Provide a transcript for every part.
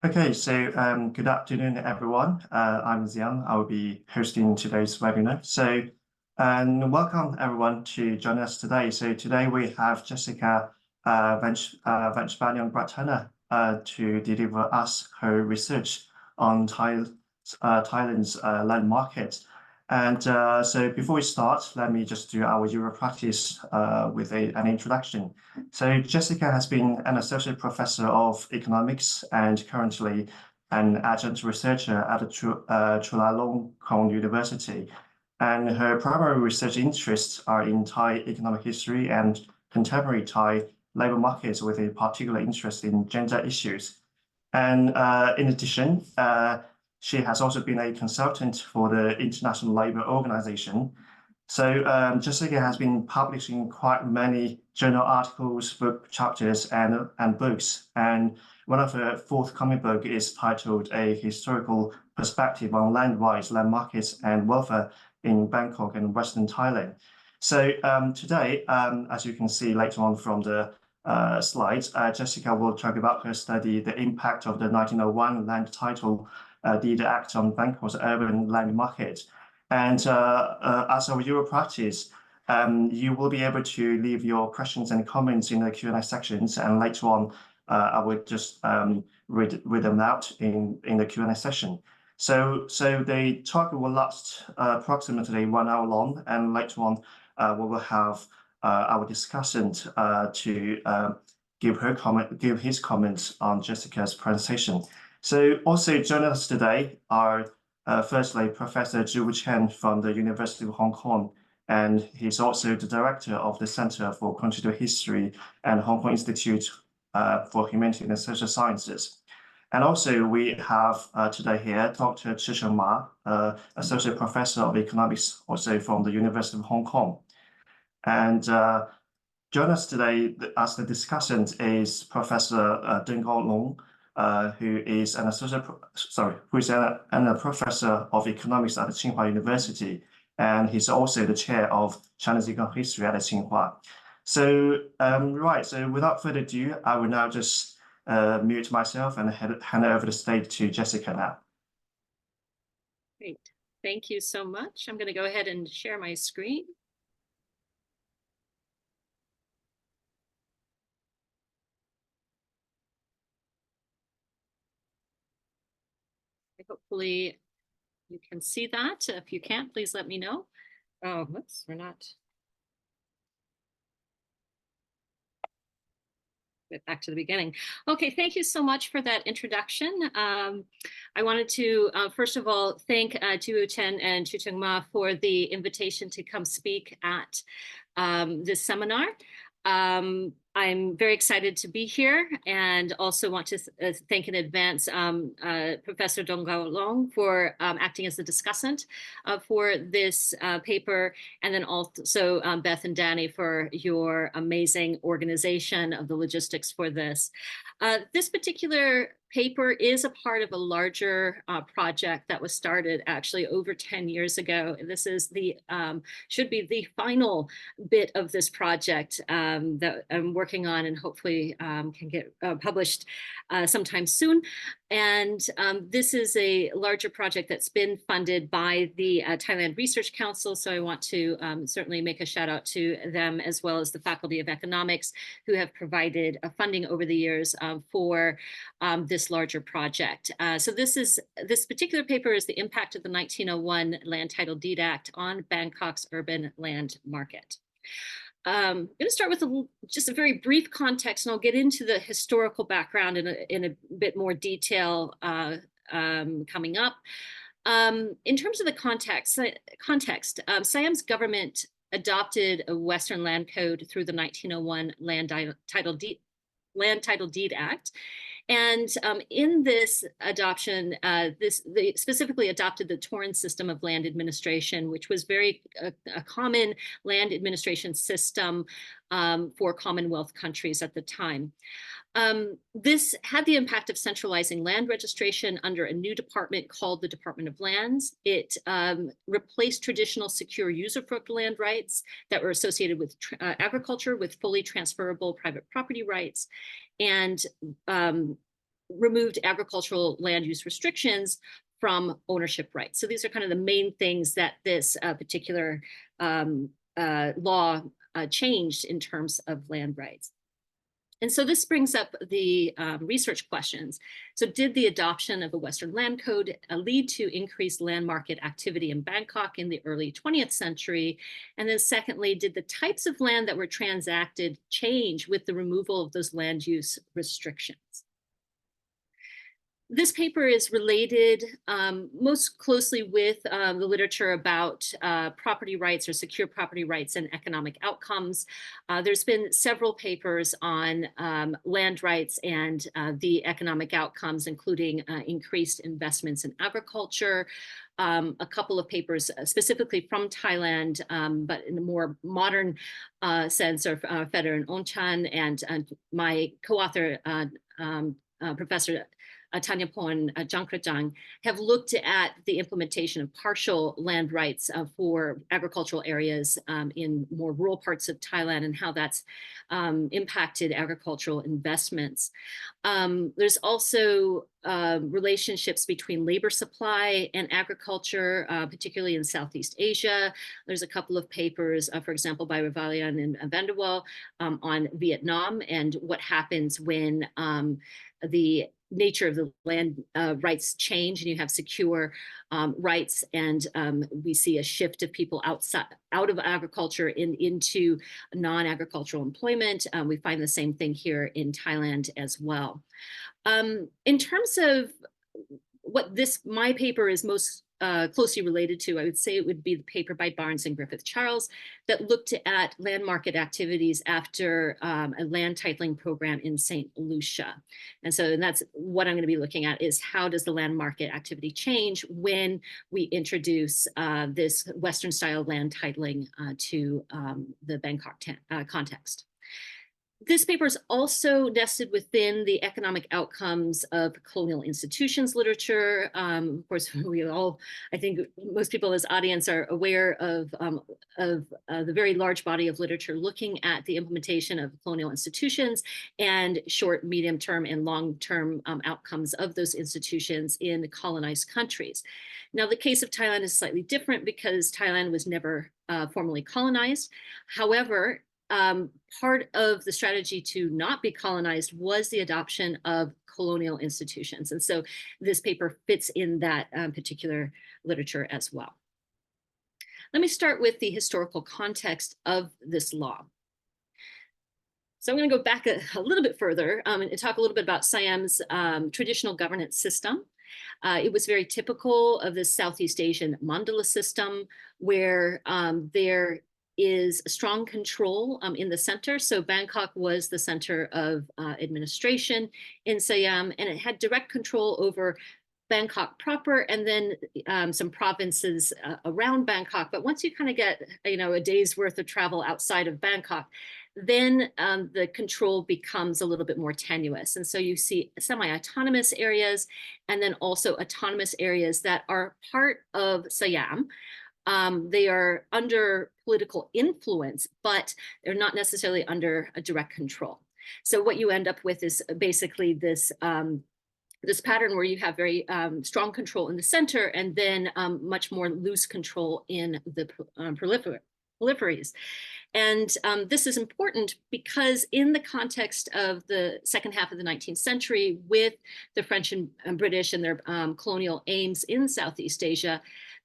Okay, so good afternoon, everyone. I'm Siam. I will be hosting today's webinar. And welcome everyone to join us today. So today we have Jessica Vechbanyongratana to deliver us her research on Thailand's land market. And so before we start, let me just do our usual practice with an introduction. So Jessica has been an associate professor of economics and currently an adjunct researcher at the Chulalongkorn University. And her primary research interests are in Thai economic history and contemporary Thai labor markets with a particular interest in gender issues. And in addition, she has also been a consultant for the International Labour Organization. So Jessica has been publishing quite many journal articles, book chapters, and books. And one of her forthcoming book is titled A Historical Perspective on Land Rights, Land Markets, and Welfare in Bangkok and Western Thailand. So today, as you can see later on from the slides, Jessica will talk about her study, the impact of the 1901 Land Title Deed Act on Bangkok's urban land market. And as our usual practice, you will be able to leave your questions and comments in the Q&A sections, and later on, I will just read them out in the Q&A session. So the talk will last approximately 1 hour long, and later on, we will have our discussant to give his comments on Jessica's presentation. So also joining us today are firstly, Professor Zhu Chen from the University of Hong Kong, and he's also the director of the Center for Quantitative History and Hong Kong Institute for Humanity and Social Sciences. And also we have today here Dr. Chicheng Ma, Associate Professor of Economics, also from the University of Hong Kong. And join us today as the discussant is Professor Deng Long, who is an professor of economics at Tsinghua University, and he's also the chair of Chinese economic history at Tsinghua. So, so without further ado, I will now just mute myself and hand over the stage to Jessica now. Great, thank you so much. I'm going to go ahead and share my screen. Hopefully you can see that. If you can't, please let me know. Oh, whoops, we're not. Back to the beginning. Okay, thank you so much for that introduction. I wanted to, first of all, thank Zhu Chen and Chicheng Ma for the invitation to come speak at this seminar. I'm very excited to be here, and also want to thank in advance Professor Deng Long for acting as the discussant for this paper, and then also Beth and Danny for your amazing organization of the logistics for this. This particular paper is a part of a larger project that was started actually over 10 years ago. This is the should be the final bit of this project that I'm working on, and hopefully can get published sometime soon. And this is a larger project that's been funded by the Thailand Research Council. So I want to certainly make a shout out to them, as well as the Faculty of Economics, who have provided funding over the years for this larger project. So this particular paper is the impact of the 1901 Land Title Deed Act on Bangkok's urban land market. I'm going to start with just a very brief context, and I'll get into the historical background in a bit more detail coming up. In terms of the context, Siam's government adopted a Western Land Code through the 1901 Land Title Deed Act. And in this adoption, they specifically adopted the Torrens system of land administration, which was a common land administration system for Commonwealth countries at the time. This had the impact of centralizing land registration under a new department called the Department of Lands. It replaced traditional secure usufruct land rights that were associated with agriculture with fully transferable private property rights, and removed agricultural land use restrictions from ownership rights. So these are kind of the main things that this particular law changed in terms of land rights. And so this brings up the research questions. So did the adoption of a Western land code lead to increased land market activity in Bangkok in the early 20th century? And then secondly, did the types of land that were transacted change with the removal of those land use restrictions? This paper is related most closely with the literature about property rights or secure property rights and economic outcomes. There's been several papers on land rights and the economic outcomes, including increased investments in agriculture. A couple of papers specifically from Thailand, but in a more modern sense are Feder and Onchan, and my co-author, Professor Tanyapon Jangkrajang, have looked at the implementation of partial land rights for agricultural areas in more rural parts of Thailand and how that's impacted agricultural investments. There's also relationships between labor supply and agriculture, particularly in Southeast Asia. There's a couple of papers, for example, by Revalian and Van der Waal on Vietnam and what happens when the nature of the land rights change and you have secure rights, and we see a shift of people out of agriculture into non-agricultural employment. We find the same thing here in Thailand as well. In terms of what my paper is most closely related to, I would say it would be the paper by Barnes and Griffith Charles that looked at land market activities after a land titling program in St. Lucia. And that's what I'm going to be looking at, is how does the land market activity change when we introduce this Western style land titling to the Bangkok context. This paper is also nested within the economic outcomes of colonial institutions literature. Of course, I think most people in this audience are aware of the very large body of literature looking at the implementation of colonial institutions and short, medium term, and long term outcomes of those institutions in the colonized countries. Now, the case of Thailand is slightly different because Thailand was never formally colonized. However, part of the strategy to not be colonized was the adoption of colonial institutions. And so this paper fits in that particular literature as well. Let me start with the historical context of this law. So I'm going to go back a little bit further and talk a little bit about Siam's traditional governance system. It was very typical of the Southeast Asian mandala system, where there is a strong control in the center. So Bangkok was the center of administration in Siam, and it had direct control over Bangkok proper and then some provinces around Bangkok. But once you kind of get, a day's worth of travel outside of Bangkok, then the control becomes a little bit more tenuous. And so you see semi-autonomous areas and then also autonomous areas that are part of Siam. They are under political influence, but they're not necessarily under a direct control. So what you end up with is basically this pattern where you have very strong control in the center and then much more loose control in the peripheries. And this is important because in the context of the second half of the 19th century, with the French and British and their colonial aims in Southeast Asia,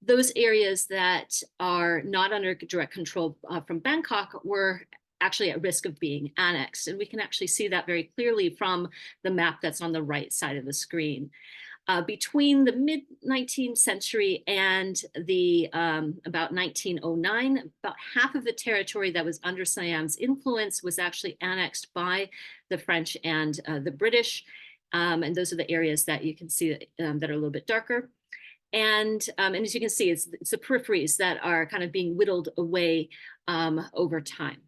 those areas that are not under direct control from Bangkok were actually at risk of being annexed. And we can actually see that very clearly from the map that's on the right side of the screen. Between the mid-19th century and the about 1909, about half of the territory that was under Siam's influence was actually annexed by the French and the British. And those are the areas that you can see that are a little bit darker. And as you can see, it's the peripheries that are kind of being whittled away over time.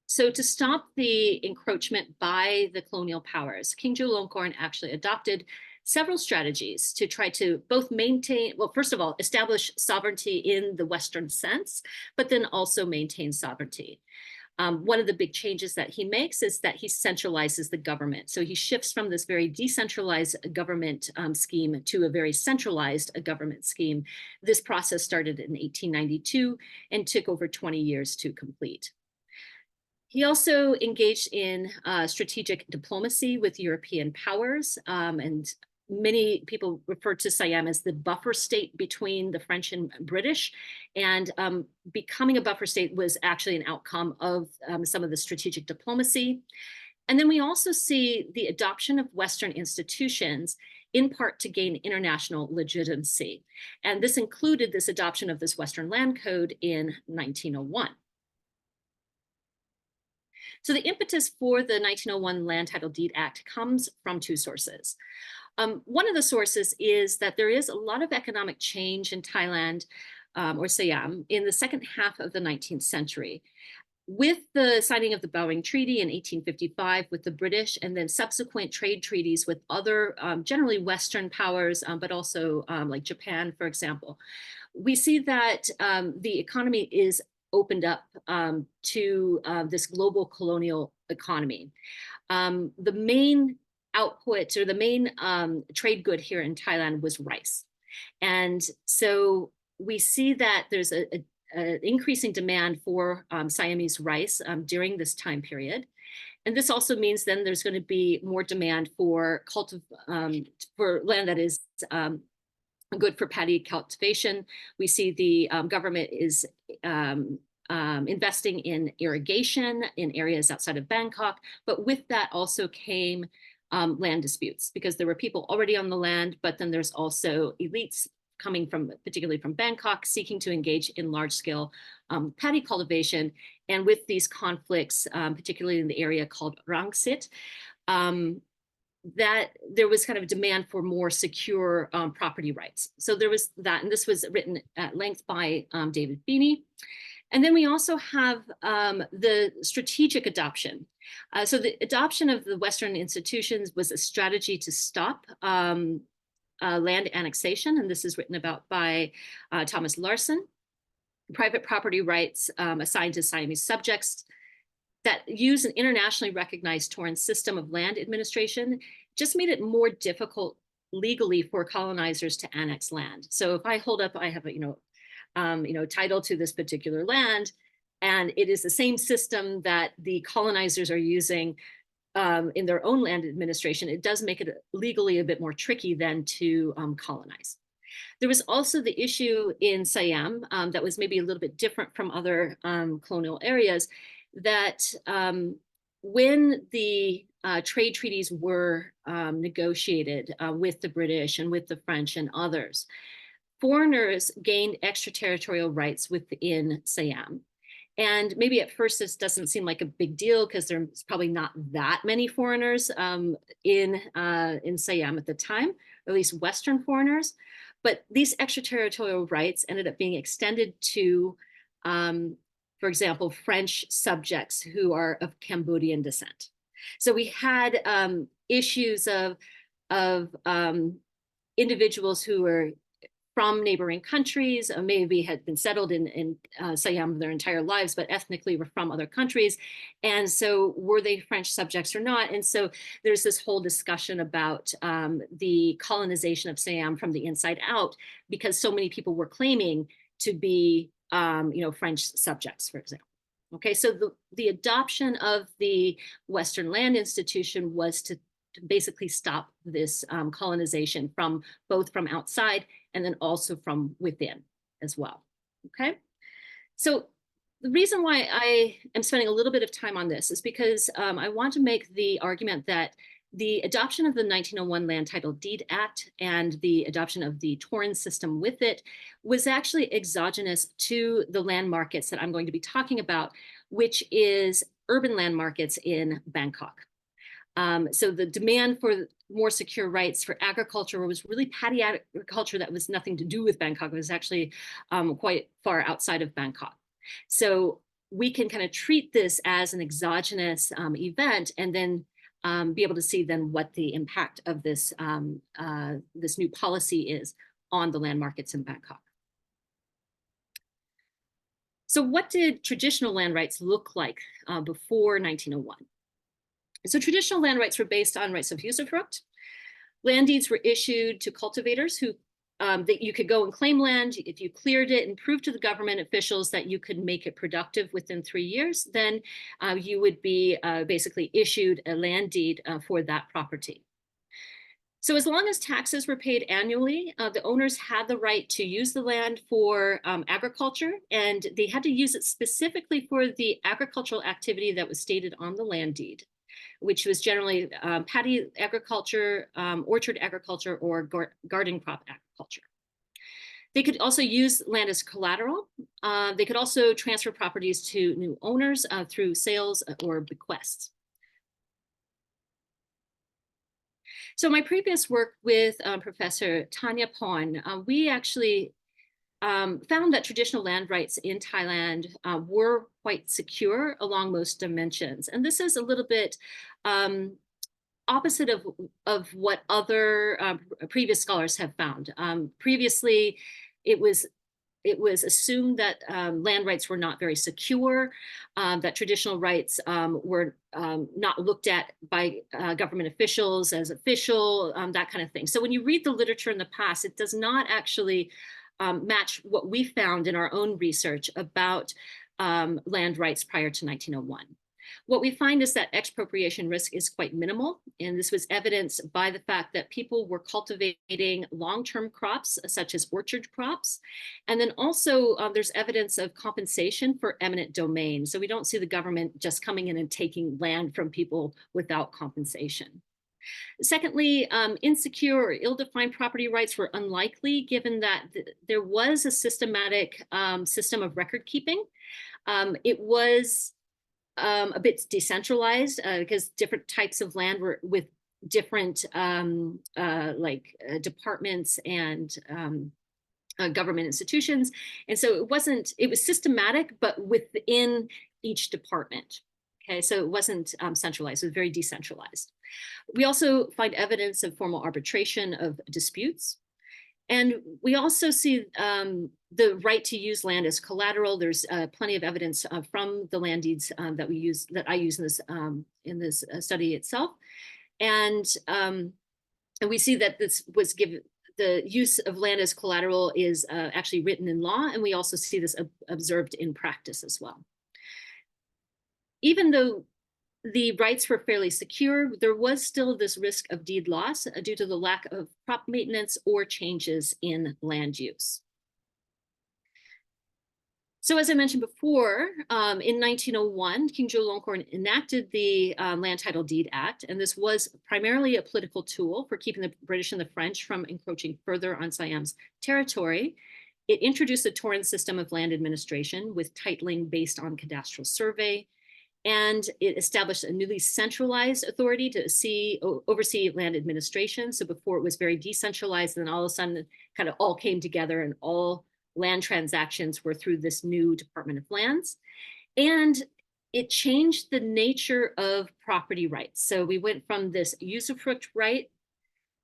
So to stop the encroachment by the colonial powers, King Chulalongkorn actually adopted several strategies to try to both maintain, well, first of all, establish sovereignty in the Western sense, but then also maintain sovereignty. One of the big changes that he makes is that he centralizes the government. So he shifts from this very decentralized government scheme to a very centralized government scheme. This process started in 1892 and took over 20 years to complete. He also engaged in strategic diplomacy with European powers, and many people refer to Siam as the buffer state between the French and British. And becoming a buffer state was actually an outcome of some of the strategic diplomacy. And then we also see the adoption of Western institutions in part to gain international legitimacy. And this included this adoption of this Western Land Code in 1901. So the impetus for the 1901 Land Title Deed Act comes from two sources. One of the sources is that there is a lot of economic change in Thailand or Siam in the second half of the 19th century. With the signing of the Beijing Treaty in 1855 with the British and then subsequent trade treaties with other generally Western powers, but also like Japan, for example, we see that the economy is opened up to this global colonial economy. The main output or the main trade good here in Thailand was rice. And so we see that there's an increasing demand for Siamese rice during this time period. And this also means then there's going to be more demand for land that is good for paddy cultivation. We see the government is investing in irrigation in areas outside of Bangkok, but with that also came land disputes because there were people already on the land, but then there's also elites coming from, particularly from Bangkok, seeking to engage in large-scale paddy cultivation. And with these conflicts, particularly in the area called Rangsit, that there was kind of demand for more secure property rights. So there was that, and this was written at length by David Beeney. And then we also have the strategic adoption. So the adoption of the Western institutions was a strategy to stop land annexation, and this is written about by Thomas Larson. Private property rights assigned to Siamese subjects that use an internationally recognized torrent system of land administration just made it more difficult legally for colonizers to annex land. So if I hold up, I have a title to this particular land, and it is the same system that the colonizers are using in their own land administration, it does make it legally a bit more tricky than to colonize. There was also the issue in Siam that was maybe a little bit different from other colonial areas, that when the trade treaties were negotiated with the British and with the French and others, foreigners gained extraterritorial rights within Siam. And maybe at first this doesn't seem like a big deal because there's probably not that many foreigners in Siam at the time, or at least Western foreigners. But these extraterritorial rights ended up being extended to, for example, French subjects who are of Cambodian descent. So we had issues of individuals who were from neighboring countries, maybe had been settled in Siam their entire lives, but ethnically were from other countries. And so were they French subjects or not? And so there's this whole discussion about the colonization of Siam from the inside out, because so many people were claiming to be French subjects, for example. Okay, so the adoption of the Western Land Institution was to basically stop this colonization from both from outside and then also from within as well. Okay, so the reason why I am spending a little bit of time on this is because I want to make the argument that the adoption of the 1901 Land Title Deed Act and the adoption of the torrent system with it was actually exogenous to the land markets that I'm going to be talking about, which is urban land markets in Bangkok. So the demand for more secure rights for agriculture was really paddy agriculture that was nothing to do with Bangkok. It was actually quite far outside of Bangkok. So we can kind of treat this as an exogenous event and then be able to see then what the impact of this, this new policy is on the land markets in Bangkok. So what did traditional land rights look like before 1901? So traditional land rights were based on rights of usufruct. Land deeds were issued to cultivators who that you could go and claim land. If you cleared it and proved to the government officials that you could make it productive within 3 years, then you would be basically issued a land deed for that property. So as long as taxes were paid annually, the owners had the right to use the land for agriculture, and they had to use it specifically for the agricultural activity that was stated on the land deed, which was generally paddy agriculture, orchard agriculture, or garden crop agriculture. They could also use land as collateral. They could also transfer properties to new owners through sales or bequests. So my previous work with Professor Tanya Pon, we actually found that traditional land rights in Thailand were quite secure along most dimensions. And this is a little bit opposite of what other previous scholars have found. Previously, it was assumed that land rights were not very secure, that traditional rights were not looked at by government officials as official, that kind of thing. So when you read the literature in the past, it does not actually match what we found in our own research about land rights prior to 1901. What we find is that expropriation risk is quite minimal, and this was evidenced by the fact that people were cultivating long-term crops, such as orchard crops. And then also there's evidence of compensation for eminent domain. So we don't see the government just coming in and taking land from people without compensation. Secondly, insecure or ill-defined property rights were unlikely, given that there was a systematic system of record keeping. It was a bit decentralized because different types of land were with different departments and government institutions. And so it was systematic, but within each department. Okay, so it wasn't centralized, it was very decentralized. We also find evidence of formal arbitration of disputes. And we also see the right to use land as collateral. There's plenty of evidence from the land deeds that I use in this study itself. And we see that this was given, the use of land as collateral is actually written in law, and we also see this observed in practice as well. Even though the rights were fairly secure, there was still this risk of deed loss due to the lack of crop maintenance or changes in land use. So as I mentioned before, in 1901, King Chulalongkorn enacted the Land Title Deed Act, and this was primarily a political tool for keeping the British and the French from encroaching further on Siam's territory. It introduced the Torrens system of land administration with titling based on cadastral survey, and it established a newly centralized authority to oversee land administration. So before it was very decentralized, and then all of a sudden it kind of all came together and all land transactions were through this new Department of Lands. And it changed the nature of property rights. So we went from this usufruct right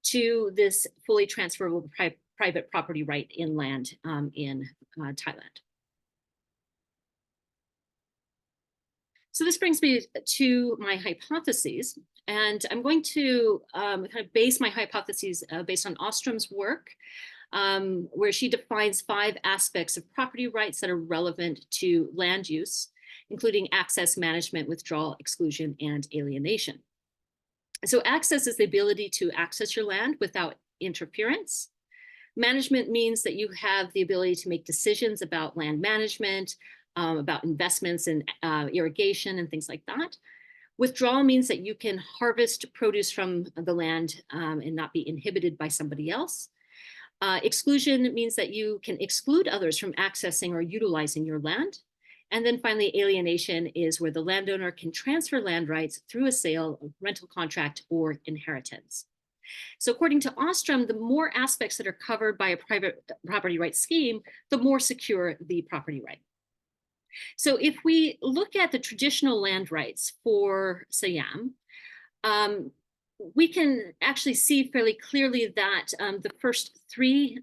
to this fully transferable private property right in land in Thailand. So this brings me to my hypotheses, and I'm going to kind of base my hypotheses based on Ostrom's work, where she defines 5 aspects of property rights that are relevant to land use, including access, management, withdrawal, exclusion, and alienation. So access is the ability to access your land without interference. Management means that you have the ability to make decisions about land management, about investments in irrigation and things like that. Withdrawal means that you can harvest produce from the land and not be inhibited by somebody else. Exclusion means that you can exclude others from accessing or utilizing your land. And then finally, alienation is where the landowner can transfer land rights through a sale, a rental contract, or inheritance. So according to Ostrom, the more aspects that are covered by a private property rights scheme, the more secure the property right. So if we look at the traditional land rights for Siam, we can actually see fairly clearly that the first 3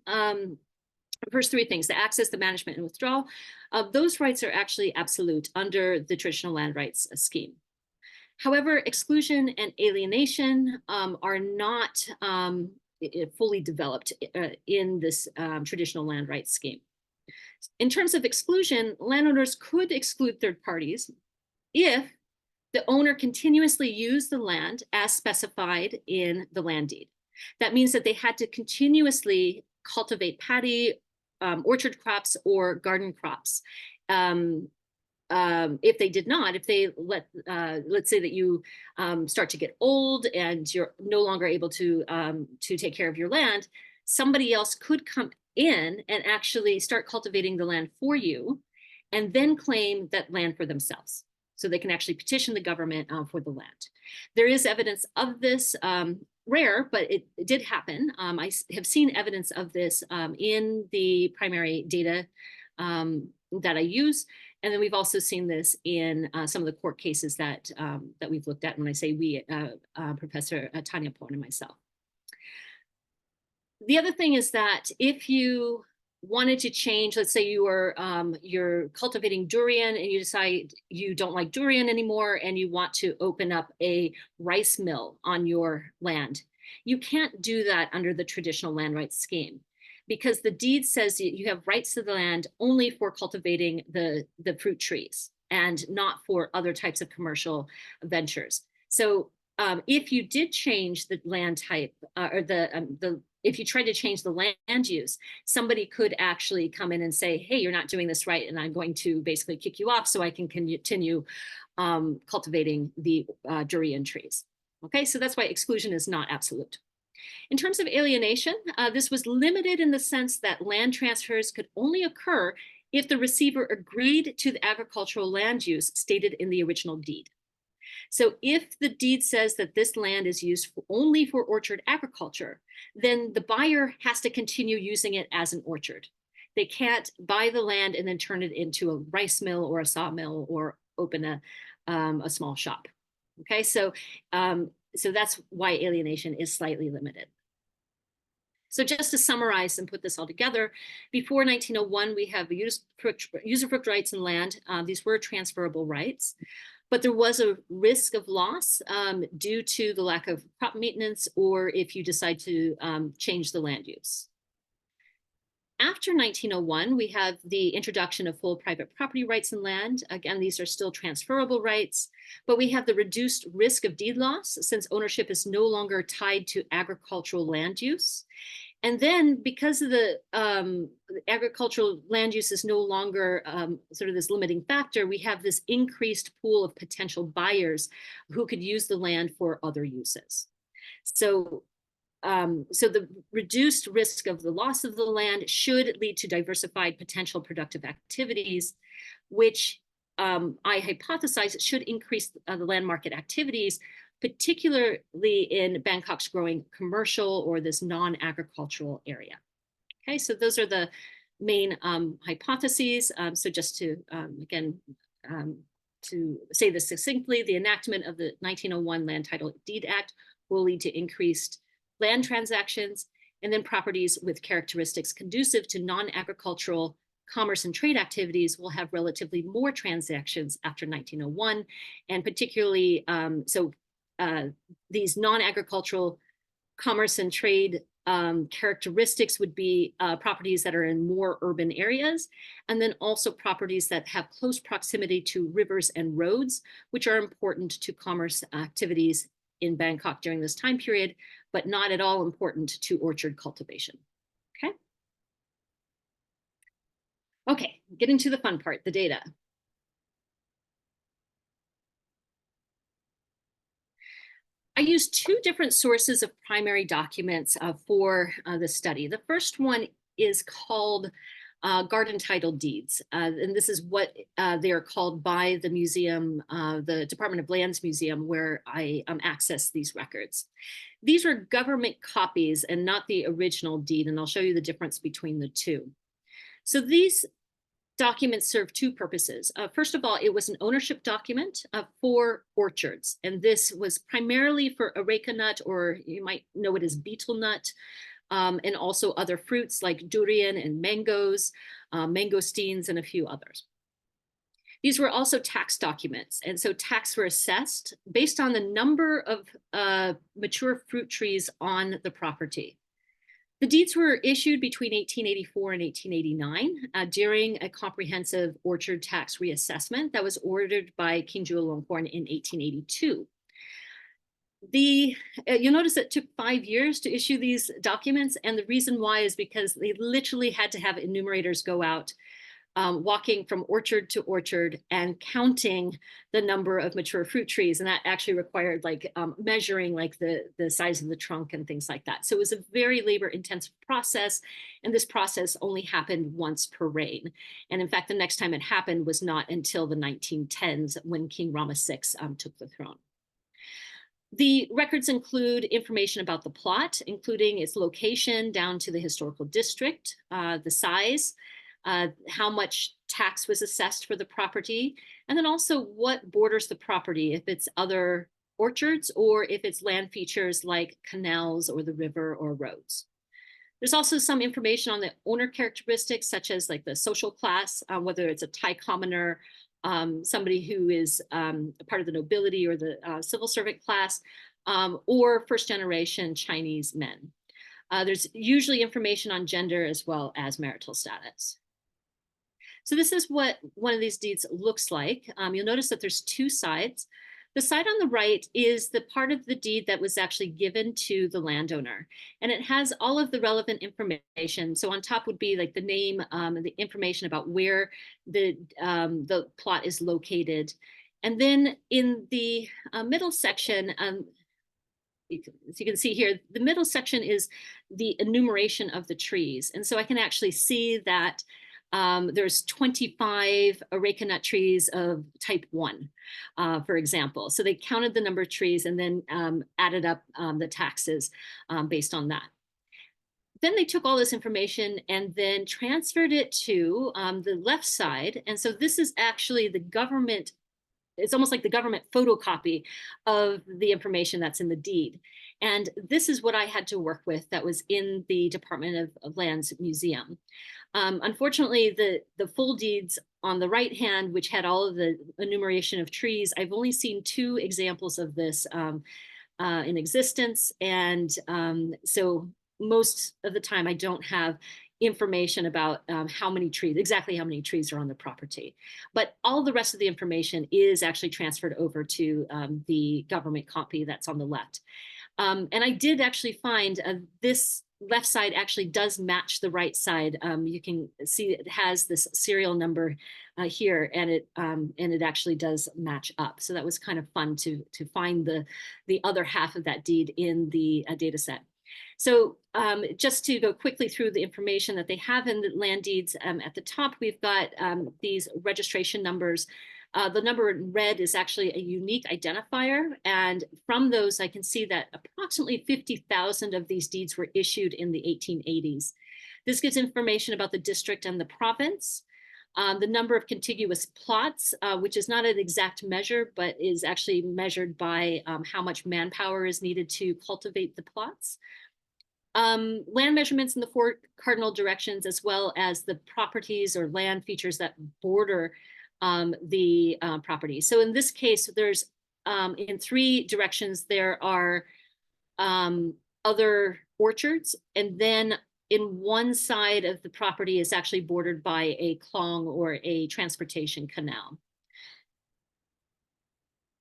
first three things, the access, the management, and withdrawal, those rights are actually absolute under the traditional land rights scheme. However, exclusion and alienation are not fully developed in this traditional land rights scheme. In terms of exclusion, landowners could exclude third parties if the owner continuously used the land as specified in the land deed. That means that they had to continuously cultivate paddy, orchard crops, or garden crops. If they did not, if they let's say that you start to get old and you're no longer able to take care of your land, somebody else could come in and actually start cultivating the land for you and then claim that land for themselves. So they can actually petition the government for the land. There is evidence of this, rare, but it did happen. I have seen evidence of this in the primary data that I use. And then we've also seen this in some of the court cases that we've looked at. When I say we, Professor Tanya Porn and myself. The other thing is that if you wanted to change, let's say you're cultivating durian and you decide you don't like durian anymore and you want to open up a rice mill on your land, you can't do that under the traditional land rights scheme, because the deed says you have rights to the land only for cultivating the fruit trees and not for other types of commercial ventures. So if you did change the land type if you tried to change the land use, somebody could actually come in and say, hey, you're not doing this right, and I'm going to basically kick you off so I can continue cultivating the durian trees. Okay, so that's why exclusion is not absolute. In terms of alienation, this was limited in the sense that land transfers could only occur if the receiver agreed to the agricultural land use stated in the original deed. So if the deed says that this land is used only for orchard agriculture, then the buyer has to continue using it as an orchard. They can't buy the land and then turn it into a rice mill or a sawmill or open a small shop. Okay, so that's why alienation is slightly limited. So just to summarize and put this all together, before 1901, we have usufruct rights in land. These were transferable rights, but there was a risk of loss due to the lack of crop maintenance or if you decide to change the land use. After 1901, we have the introduction of full private property rights in land. Again, these are still transferable rights, but we have the reduced risk of deed loss since ownership is no longer tied to agricultural land use. And then because of the agricultural land use is no longer sort of this limiting factor, we have this increased pool of potential buyers who could use the land for other uses. So the reduced risk of the loss of the land should lead to diversified potential productive activities, which I hypothesize should increase the land market activities, particularly in Bangkok's growing commercial or this non-agricultural area. Okay, so those are the main hypotheses. So just to, again, to say this succinctly, the enactment of the 1901 Land Title Deed Act will lead to increased land transactions, and then properties with characteristics conducive to non-agricultural commerce and trade activities will have relatively more transactions after 1901, and particularly, these non-agricultural commerce and trade characteristics would be properties that are in more urban areas, and then also properties that have close proximity to rivers and roads, which are important to commerce activities in Bangkok during this time period, but not at all important to orchard cultivation. Okay. Okay, getting to the fun part, the data. I used two different sources of primary documents for the study. The first one is called garden title deeds, and this is what they are called by the museum, the Department of Lands Museum, where I access these records. These are government copies and not the original deed, and I'll show you the difference between the two. So these documents serve two purposes. First of all, it was an ownership document for orchards, and this was primarily for areca nut, or you might know it as betel nut, and also other fruits like durian and mangoes, mangosteens, and a few others. These were also tax documents, and so tax were assessed based on the number of mature fruit trees on the property. The deeds were issued between 1884 and 1889 during a comprehensive orchard tax reassessment that was ordered by King Chulalongkorn in 1882. You'll notice it took 5 years to issue these documents, and the reason why is because they literally had to have enumerators go out walking from orchard to orchard and counting the number of mature fruit trees. And that actually required like measuring like the size of the trunk and things like that. So it was a very labor intensive process. And this process only happened once per reign. And in fact, the next time it happened was not until the 1910s when King Rama VI took the throne. The records include information about the plot, including its location down to the historical district, the size, how much tax was assessed for the property, and then also what borders the property, if it's other orchards or if it's land features like canals or the river or roads. There's also some information on the owner characteristics, such as like the social class, whether it's a Thai commoner, somebody who is a part of the nobility or the civil servant class, or first generation Chinese men. There's usually information on gender as well as marital status. So this is what one of these deeds looks like. You'll notice that there's two sides. The side on the right is the part of the deed that was actually given to the landowner, and it has all of the relevant information. So on top would be like the name, the information about where the plot is located. And then in the middle section, as you can see here, the middle section is the enumeration of the trees. And so I can actually see that there's 25 areca nut trees of type 1, for example. So they counted the number of trees and then added up the taxes based on that. Then they took all this information and then transferred it to the left side. And so this is actually the government, it's almost like the government photocopy of the information that's in the deed. And this is what I had to work with that was in the Department of Land's museum. Unfortunately, the full deeds on the right hand, which had all of the enumeration of trees, I've only seen 2 examples of this in existence. And so most of the time I don't have information about exactly how many trees are on the property. But all the rest of the information is actually transferred over to the government copy that's on the left. And I did actually find this left side actually does match the right side. You can see it has this serial number here, and it actually does match up. So that was kind of fun to find the other half of that deed in the data set. So just to go quickly through the information that they have in the land deeds, at the top we've got these registration numbers. The number in red is actually a unique identifier. And from those, I can see that approximately 50,000 of these deeds were issued in the 1880s. This gives information about the district and the province, the number of contiguous plots, which is not an exact measure, but is actually measured by how much manpower is needed to cultivate the plots. Land measurements in the 4 cardinal directions, as well as the properties or land features that border the property. So in this case, there's in 3 directions, there are other orchards, and then in one side of the property is actually bordered by a clong or a transportation canal.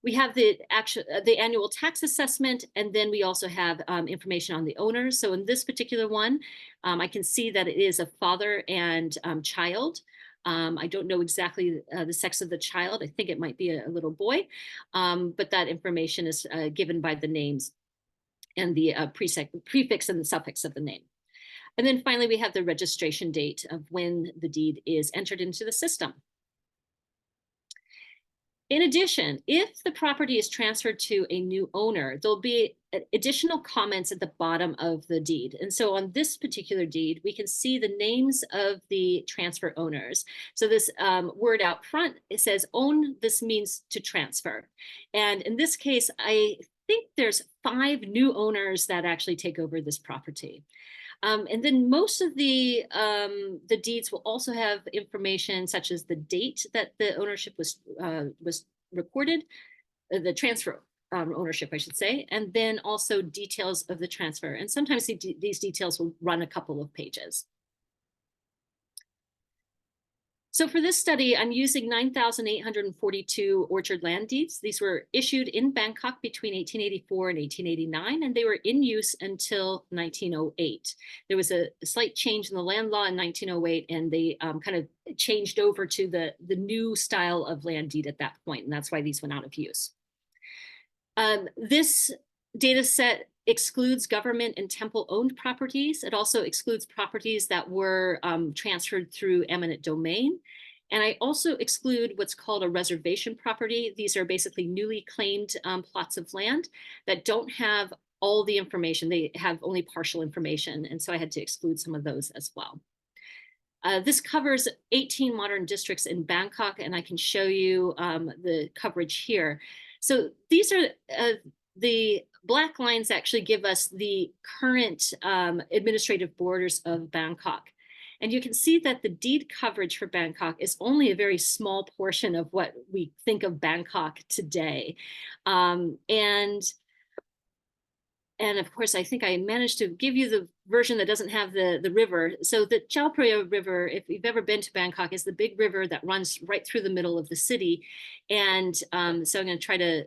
We have the annual tax assessment, and then we also have information on the owners. So in this particular one, I can see that it is a father and child. I don't know exactly the sex of the child. I think it might be a little boy, but that information is given by the names and the prefix and the suffix of the name. And then finally, we have the registration date of when the deed is entered into the system. In addition, if the property is transferred to a new owner, there'll be additional comments at the bottom of the deed. And so on this particular deed, we can see the names of the transfer owners. So this word out front, it says own, this means to transfer. And in this case, I think there's 5 new owners that actually take over this property. And then most of the deeds will also have information such as the date that the ownership was recorded, the transfer ownership, I should say, and then also details of the transfer. And sometimes these details will run a couple of pages. So for this study, I'm using 9,842 orchard land deeds. These were issued in Bangkok between 1884 and 1889, and they were in use until 1908. There was a slight change in the land law in 1908, and they kind of changed over to the new style of land deed at that point, and that's why these went out of use. This data set excludes government and temple-owned properties. It also excludes properties that were transferred through eminent domain. And I also exclude what's called a reservation property. These are basically newly claimed plots of land that don't have all the information. They have only partial information. And so I had to exclude some of those as well. This covers 18 modern districts in Bangkok, and I can show you the coverage here. So these are the black lines actually give us the current administrative borders of Bangkok. And you can see that the deed coverage for Bangkok is only a very small portion of what we think of Bangkok today. And of course, I think I managed to give you the version that doesn't have the river. So the Chao Phraya River, if you've ever been to Bangkok, is the big river that runs right through the middle of the city. And so I'm going to try to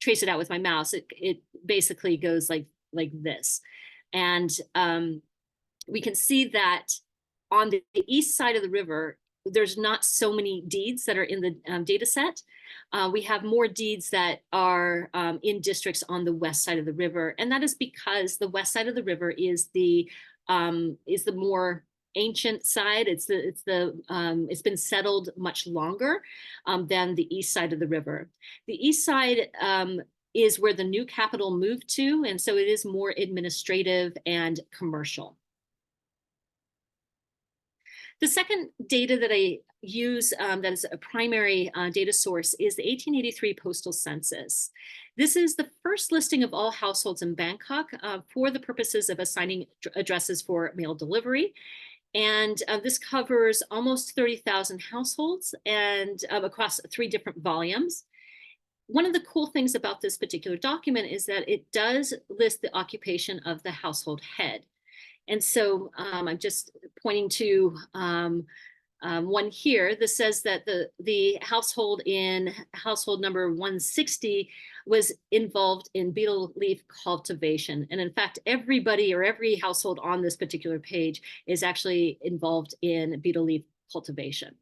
trace it out with my mouse. It basically goes like this. And we can see that on the east side of the river, there's not so many deeds that are in the data set. We have more deeds that are in districts on the west side of the river. And that is because the west side of the river is the more ancient side. It's been settled much longer than the east side of the river. The east side is where the new capital moved to. And so it is more administrative and commercial. The second data that I use that is a primary data source is the 1883 postal census. This is the first listing of all households in Bangkok for the purposes of assigning addresses for mail delivery. And this covers almost 30,000 households and across 3 different volumes. One of the cool things about this particular document is that it does list the occupation of the household head. And so I'm just pointing to one here that says that the household in household number 160 was involved in betel leaf cultivation. And in fact, everybody or every household on this particular page is actually involved in betel leaf cultivation.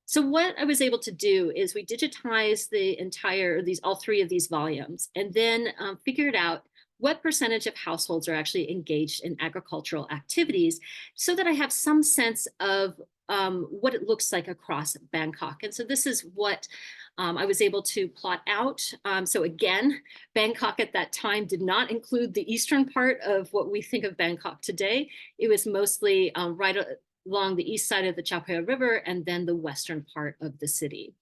So what I was able to do is we digitized the entire, all 3 of these volumes, and then figured out what percentage of households are actually engaged in agricultural activities so that I have some sense of what it looks like across Bangkok. And so this is what I was able to plot out. So again, Bangkok at that time did not include the eastern part of what we think of Bangkok today. It was mostly right along the east side of the Chao Phraya River and then the western part of the city.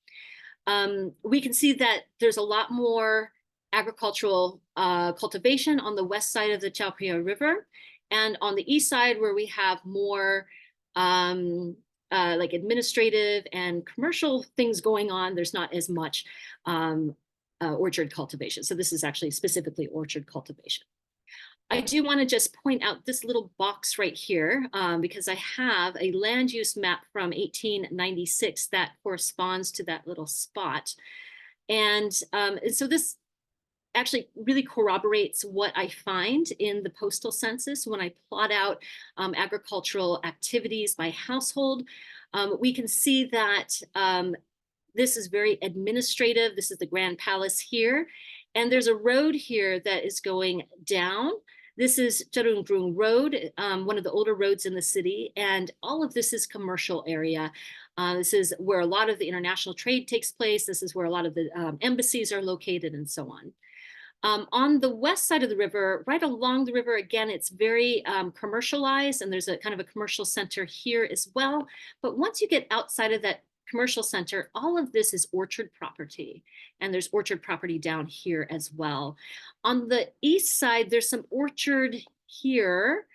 We can see that there's a lot more agricultural cultivation on the west side of the Chao Phraya River, and on the east side where we have more like administrative and commercial things going on, there's not as much orchard cultivation. So this is actually specifically orchard cultivation. I do want to just point out this little box right here because I have a land use map from 1896 that corresponds to that little spot. And so this actually really corroborates what I find in the postal census when I plot out agricultural activities by household. We can see that this is very administrative. This is the Grand Palace here. And there's a road here that is going down. This is Chulalongkorn Road, one of the older roads in the city. And all of this is commercial area. This is where a lot of the international trade takes place. This is where a lot of the embassies are located and so on. On the west side of the river, right along the river, again, it's very commercialized, and there's a kind of a commercial center here as well. But once you get outside of that commercial center, all of this is orchard property, and there's orchard property down here as well. On the east side, there's some orchard here,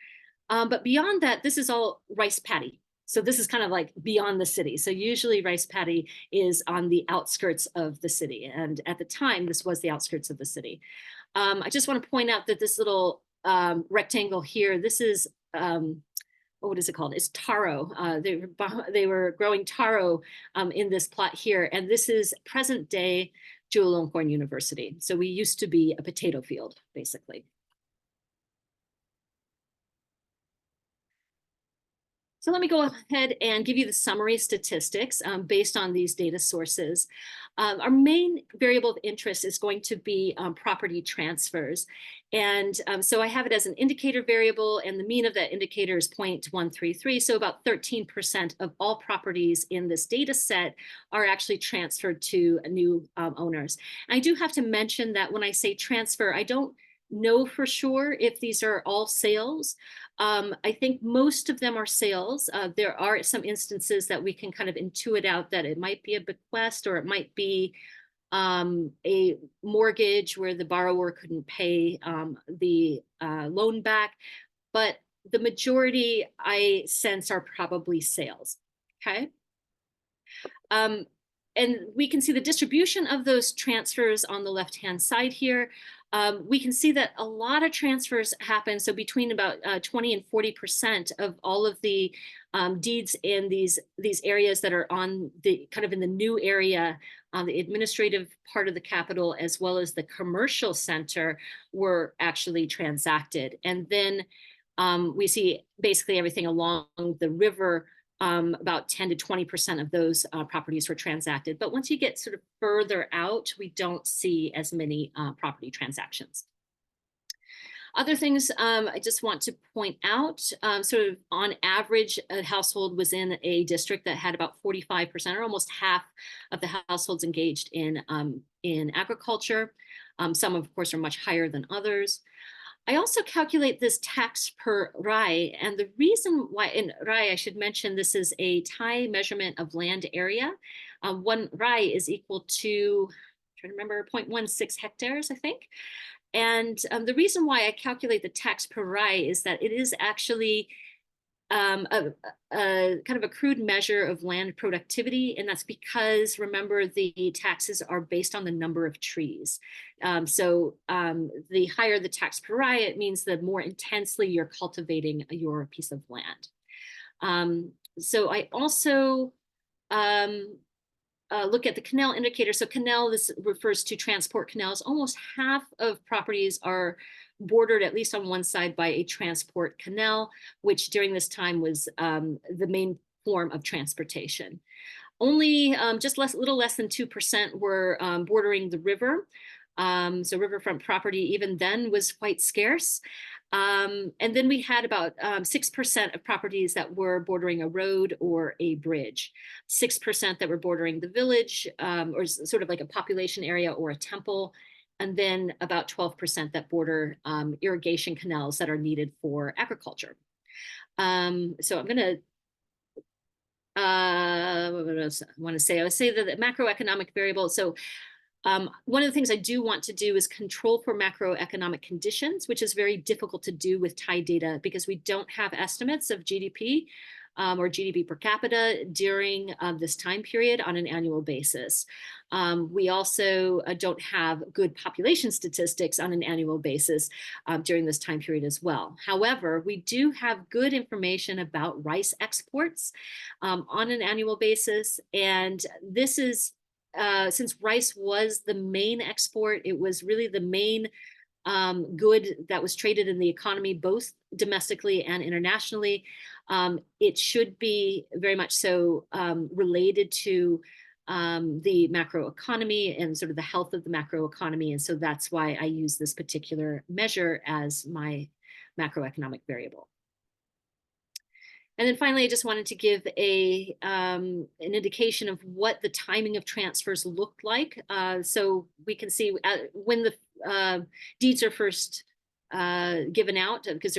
But beyond that, this is all rice paddy. So this is kind of like beyond the city. So usually rice paddy is on the outskirts of the city. And at the time, this was the outskirts of the city. I just want to point out that this little rectangle here, this is, what is it called? It's taro. They were growing taro in this plot here. And this is present day Chulalongkorn University. So we used to be a potato field, basically. So let me go ahead and give you the summary statistics based on these data sources. Our main variable of interest is going to be property transfers. And so I have it as an indicator variable, and the mean of that indicator is 0.133. So about 13% of all properties in this data set are actually transferred to new owners. And I do have to mention that when I say transfer, I don't know for sure if these are all sales. I think most of them are sales. There are some instances that we can kind of intuit out that it might be a bequest, or it might be a mortgage where the borrower couldn't pay the loan back. But the majority, I sense, are probably sales. Okay. And we can see the distribution of those transfers on the left-hand side here. We can see that a lot of transfers happen. So between about 20 and 40% of all of the deeds in these areas that are on the kind of in the new area, the administrative part of the capital, as well as the commercial center, were actually transacted. And then we see basically everything along the river. About 10 to 20% of those properties were transacted. But once you get sort of further out, we don't see as many property transactions. Other things I just want to point out, sort of on average, a household was in a district that had about 45%, or almost half of the households engaged in agriculture. Some, of course, are much higher than others. I also calculate this tax per rai, and the reason why in rai, I should mention, this is a Thai measurement of land area. 1 rai is equal to, I'm trying to remember, 0.16 hectares, I think. And the reason why I calculate the tax per rai is that it is actually a kind of a crude measure of land productivity. And that's because, remember, the taxes are based on the number of trees. So the higher the tax per rai, it means the more intensely you're cultivating your piece of land. So I also look at the canal indicator. So canal, this refers to transport canals. Almost half of properties are bordered, at least on one side, by a transport canal, which during this time was the main form of transportation. Only just little less than 2% were bordering the river. So riverfront property even then was quite scarce. And then we had about 6% of properties that were bordering a road or a bridge, 6% that were bordering the village, or sort of like a population area or a temple, and then about 12% that border irrigation canals that are needed for agriculture. So I'm going to I would say that the macroeconomic variable. So one of the things I do want to do is control for macroeconomic conditions, which is very difficult to do with Thai data because we don't have estimates of GDP or GDP per capita during this time period on an annual basis. We also don't have good population statistics on an annual basis during this time period as well. However, we do have good information about rice exports on an annual basis. And this is, since rice was the main export, it was really the main good that was traded in the economy, both domestically and internationally. It should be very much so related to the macroeconomy and sort of the health of the macroeconomy. And so that's why I use this particular measure as my macroeconomic variable. And then finally, I just wanted to give an indication of what the timing of transfers looked like. So we can see when the deeds are first given out, because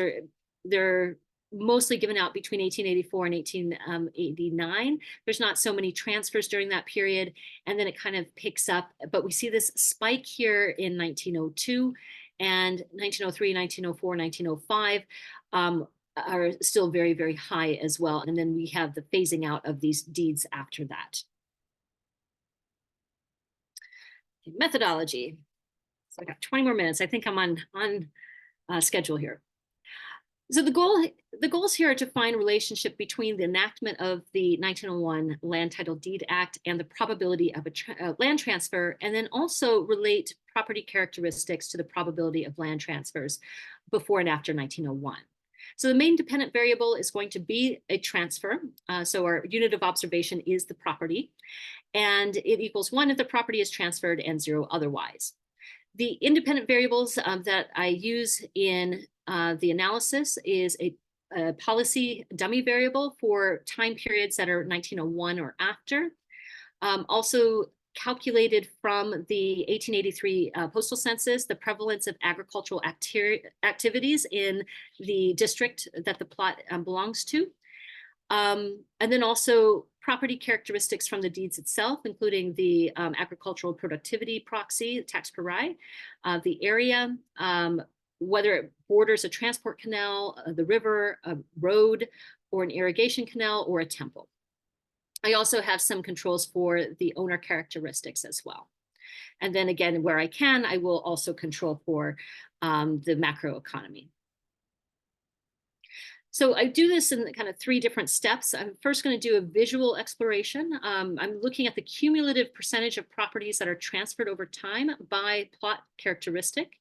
they're mostly given out between 1884 and 1889. There's not so many transfers during that period, and then it kind of picks up. But we see this spike here in 1902 and 1903, 1904, 1905. are still very, very high as well. And then we have the phasing out of these deeds after that. Methodology. So I got 20 more minutes. I think I'm on schedule here. So the goals here are to find a relationship between the enactment of the 1901 Land Title Deed Act and the probability of a land transfer, and then also relate property characteristics to the probability of land transfers before and after 1901. So the main dependent variable is going to be a transfer. So our unit of observation is the property, and it equals 1 if the property is transferred and 0 otherwise. The independent variables that I use in the analysis is a policy dummy variable for time periods that are 1901 or after. Also calculated from the 1883 postal census, the prevalence of agricultural activities in the district that the plot belongs to. And then also property characteristics from the deeds itself, including the agricultural productivity proxy, tax per rai, the area, whether it borders a transport canal, the river, a road, or an irrigation canal, or a temple. I also have some controls for the owner characteristics as well. And then again, where I can, I will also control for the macroeconomy. So I do this in kind of 3 different steps. I'm first going to do a visual exploration. I'm looking at the cumulative percentage of properties that are transferred over time by plot characteristic.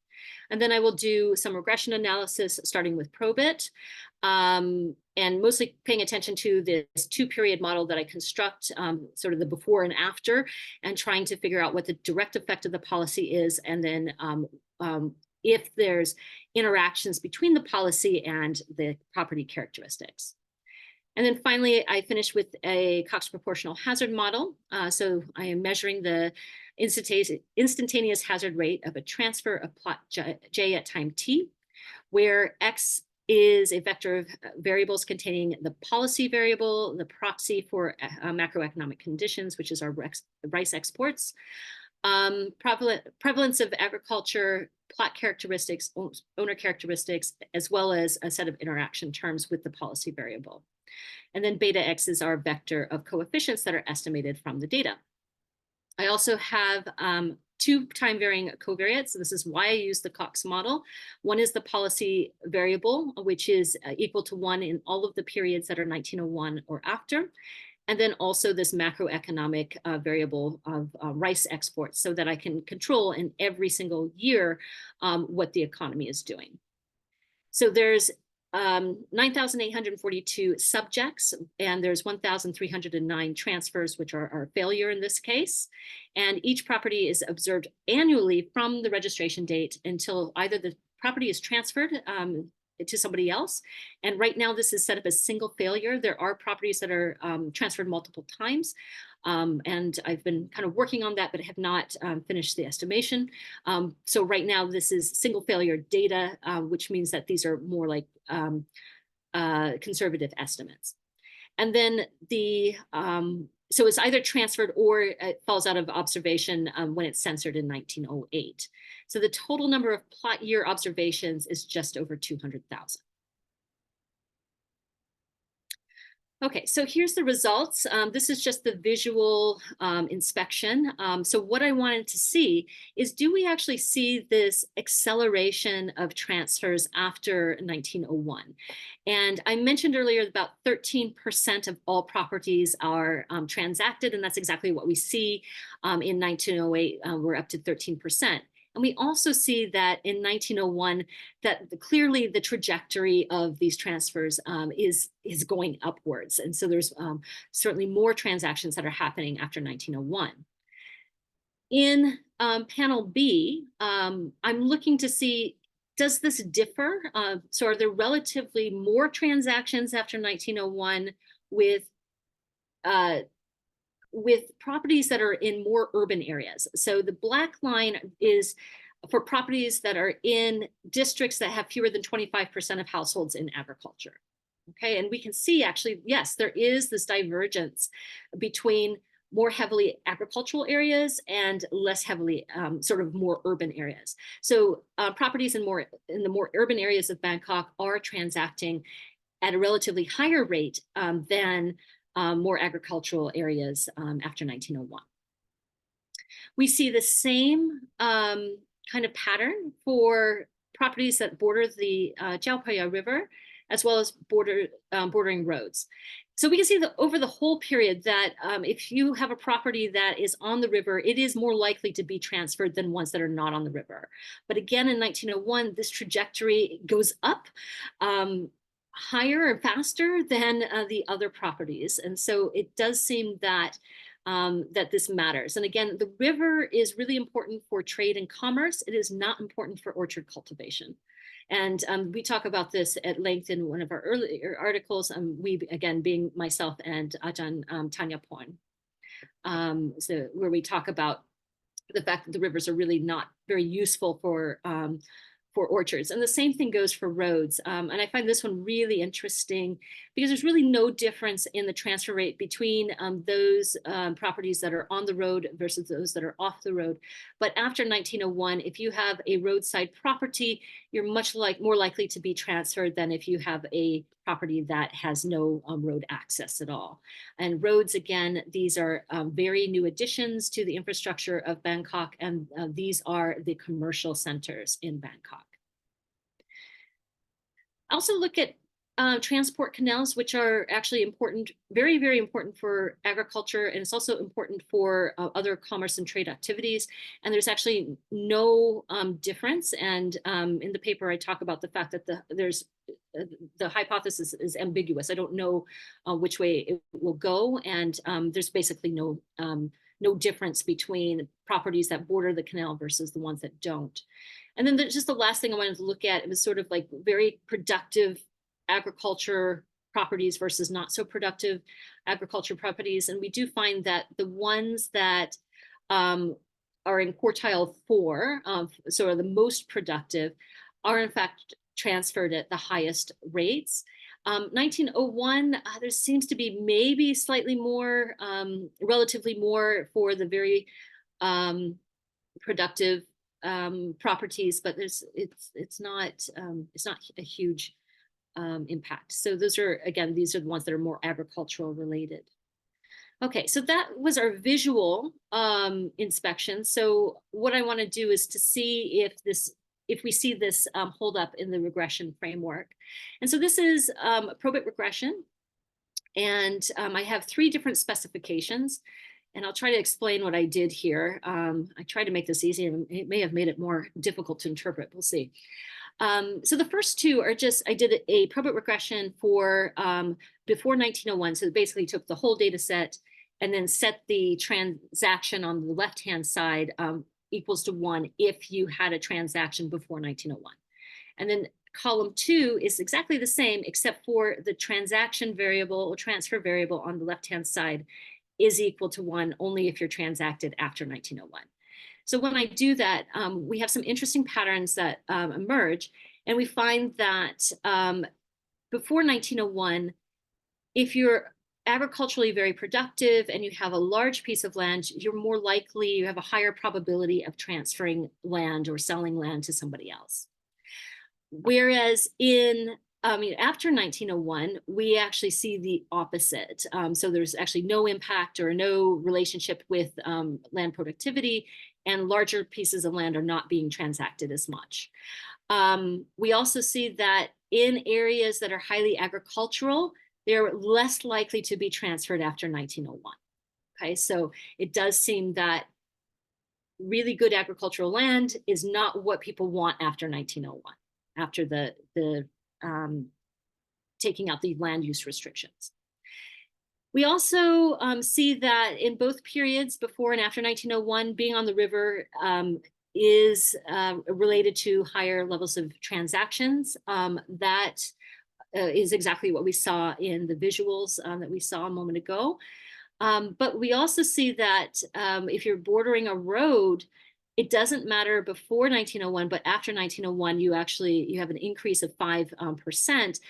And then I will do some regression analysis starting with Probit, and mostly paying attention to this 2-period model that I construct, sort of the before and after, and trying to figure out what the direct effect of the policy is, and then if there's interactions between the policy and the property characteristics. And then finally, I finish with a Cox proportional hazard model. So I am measuring the instantaneous hazard rate of a transfer of plot J at time t, where X is a vector of variables containing the policy variable, the proxy for macroeconomic conditions, which is our rice exports, prevalence of agriculture, plot characteristics, owner characteristics, as well as a set of interaction terms with the policy variable. And then beta X is our vector of coefficients that are estimated from the data. I also have 2 time varying covariates. So this is why I use the Cox model. One is the policy variable, which is equal to 1 in all of the periods that are 1901 or after. And then also this macroeconomic variable of rice exports, so that I can control in every single year what the economy is doing. So there's 9,842 subjects, and there's 1,309 transfers, which are our failure in this case. And each property is observed annually from the registration date until either the property is transferred to somebody else. And right now this is set up as single failure. There are properties that are transferred multiple times. And I've been kind of working on that, but have not finished the estimation. So right now this is single failure data, which means that these are more like conservative estimates. And then so it's either transferred or it falls out of observation when it's censored in 1908. So the total number of plot year observations is just over 200,000. Okay, so here's the results. This is just the visual inspection. So what I wanted to see is, do we actually see this acceleration of transfers after 1901? And I mentioned earlier about 13% of all properties are transacted, and that's exactly what we see in 1908. We're up to 13%. And we also see that in 1901, that clearly the trajectory of these transfers is going upwards. And so there's certainly more transactions that are happening after 1901. In panel B, I'm looking to see, does this differ? So are there relatively more transactions after 1901 with properties that are in more urban areas? So the black line is for properties that are in districts that have fewer than 25% of households in agriculture. Okay, and we can see actually, yes, there is this divergence between more heavily agricultural areas and less heavily sort of more urban areas. So properties in the more urban areas of Bangkok are transacting at a relatively higher rate than more agricultural areas after 1901. We see the same kind of pattern for properties that border the Jiaopaya River, as well as bordering roads. So we can see that over the whole period that if you have a property that is on the river, it is more likely to be transferred than ones that are not on the river. But again, in 1901, this trajectory goes up higher or faster than the other properties. And so it does seem that that this matters. And again, the river is really important for trade and commerce. It is not important for orchard cultivation. And we talk about this at length in one of our earlier articles, we, again, being myself and Adjunct Tanya Porn, so where we talk about the fact that the rivers are really not very useful for orchards. And the same thing goes for roads. And I find this one really interesting because there's really no difference in the transfer rate between those properties that are on the road versus those that are off the road. But after 1901, if you have a roadside property, you're much more likely to be transferred than if you have a property that has no road access at all. And roads, again, these are very new additions to the infrastructure of Bangkok, and these are the commercial centers in Bangkok. Also look at transport canals, which are actually important, very, very important for agriculture, and it's also important for other commerce and trade activities. And there's actually no difference. And in the paper, I talk about the fact that the hypothesis is ambiguous. I don't know which way it will go, and there's basically no difference between properties that border the canal versus the ones that don't. And then just the last thing I wanted to look at, it was sort of like very productive agriculture properties versus not so productive agriculture properties. And we do find that the ones that are in quartile 4, sort of the most productive, are in fact transferred at the highest rates. 1901, there seems to be maybe slightly more, relatively more for the very productive properties, but it's not a huge impact. So those are, again, these are the ones that are more agricultural related. Okay, so that was our visual inspection. So what I want to do is to see if we see this hold up in the regression framework. And so this is probic regression. And I have 3 different specifications. And I'll try to explain what I did here. I tried to make this easy, and it may have made it more difficult to interpret. We'll see. So the first 2 are just, I did a probic regression for before 1901. So basically took the whole data set and then set the transaction on the left-hand side equals to 1 if you had a transaction before 1901. And then column 2 is exactly the same, except for the transaction variable or transfer variable on the left-hand side is equal to 1 only if you're transacted after 1901. So when I do that, we have some interesting patterns that emerge, and we find that before 1901, if you're agriculturally very productive and you have a large piece of land, you're more likely, you have a higher probability of transferring land or selling land to somebody else. Whereas after 1901, we actually see the opposite. So there's actually no impact or no relationship with land productivity, and larger pieces of land are not being transacted as much. We also see that in areas that are highly agricultural, they're less likely to be transferred after 1901. Okay, so it does seem that really good agricultural land is not what people want after 1901, after the taking out the land use restrictions. We also see that in both periods, before and after 1901, being on the river is related to higher levels of transactions. That is exactly what we saw in the visuals that we saw a moment ago. But we also see that if you're bordering a road, it doesn't matter before 1901, but after 1901, you have an increase of 5%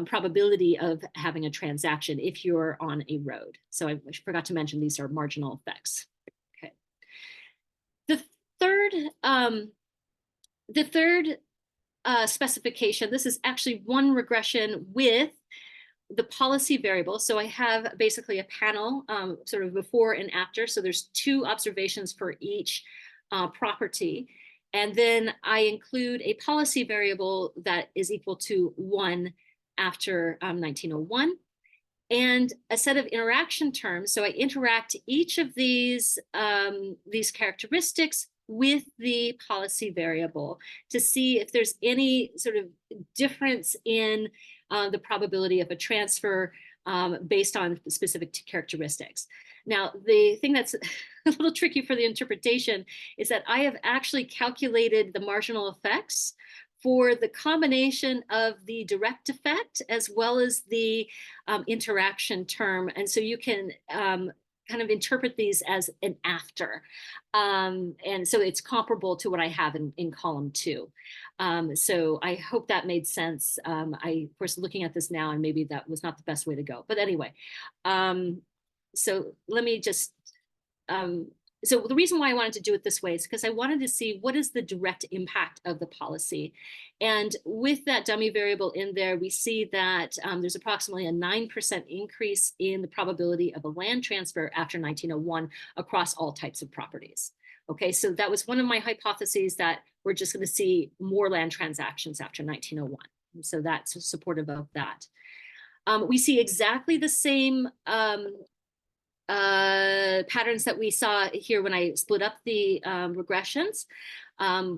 probability of having a transaction if you're on a road. So I forgot to mention these are marginal effects. Okay. The third specification. This is actually one regression with the policy variable. So I have basically a panel sort of before and after. So there's 2 observations for each property. And then I include a policy variable that is equal to 1 after 1901. And a set of interaction terms. So I interact each of these characteristics with the policy variable to see if there's any sort of difference in the probability of a transfer based on specific characteristics. Now, the thing that's a little tricky for the interpretation is that I have actually calculated the marginal effects for the combination of the direct effect as well as the interaction term. And so you can kind of interpret these as an after. And so it's comparable to what I have in column 2. So I hope that made sense. I, of course, looking at this now, and maybe that was not the best way to go. But anyway, so let me just, so the reason why I wanted to do it this way is because I wanted to see what is the direct impact of the policy. And with that dummy variable in there, we see that there's approximately a 9% increase in the probability of a land transfer after 1901 across all types of properties. Okay, so that was one of my hypotheses, that we're just going to see more land transactions after 1901. And so that's supportive of that. We see exactly the same patterns that we saw here when I split up the regressions.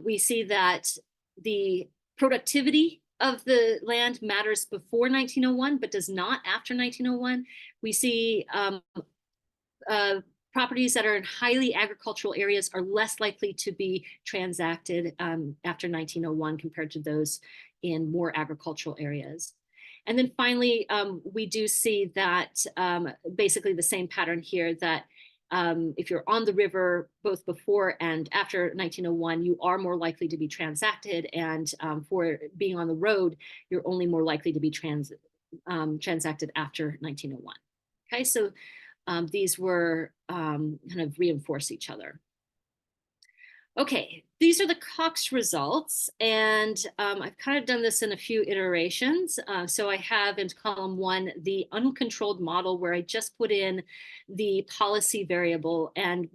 We see that the productivity of the land matters before 1901, but does not after 1901. We see properties that are in highly agricultural areas are less likely to be transacted after 1901 compared to those in more agricultural areas. And then finally, we do see that basically the same pattern here, that if you're on the river, both before and after 1901, you are more likely to be transacted. And for being on the road, you're only more likely to be transacted after 1901. Okay, so these were kind of reinforce each other. Okay, these are the Cox results, and I've kind of done this in a few iterations. So I have in column 1 the uncontrolled model, where I just put in the policy variable, and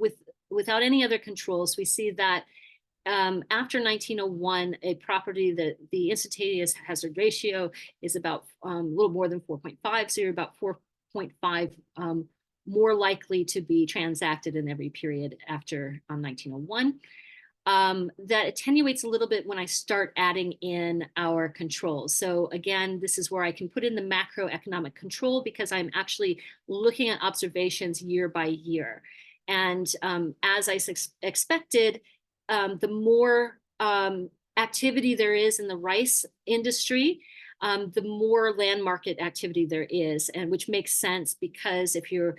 without any other controls, we see that after 1901, a property that the instantaneous hazard ratio is about a little more than 4.5, so you're about 4.5 more likely to be transacted in every period after 1901. That attenuates a little bit when I start adding in our controls. So again, this is where I can put in the macroeconomic control, because I'm actually looking at observations year by year. And as I expected, the more activity there is in the rice industry, the more land market activity there is, and which makes sense, because if you're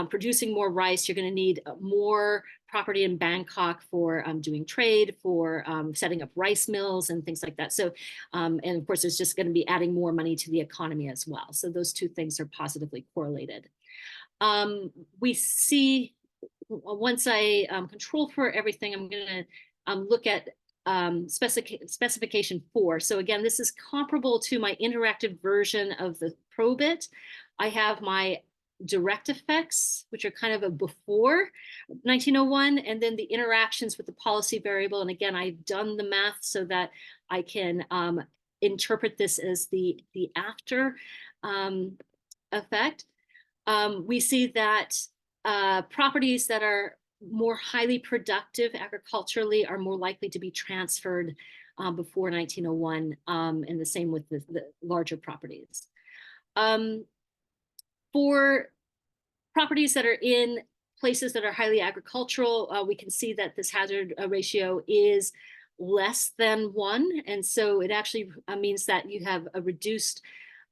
producing more rice, you're going to need more property in Bangkok for doing trade, for setting up rice mills and things like that. So, and of course, there's just going to be adding more money to the economy as well. So those two things are positively correlated. We see, once I control for everything, I'm going to look at specification 4. So again, this is comparable to my interactive version of the probit. I have my direct effects, which are kind of a before 1901, and then the interactions with the policy variable. And again, I've done the math so that I can interpret this as the after effect. We see that properties that are more highly productive agriculturally are more likely to be transferred before 1901, and the same with the larger properties. For properties that are in places that are highly agricultural, we can see that this hazard ratio is less than 1. And so it actually means that you have a reduced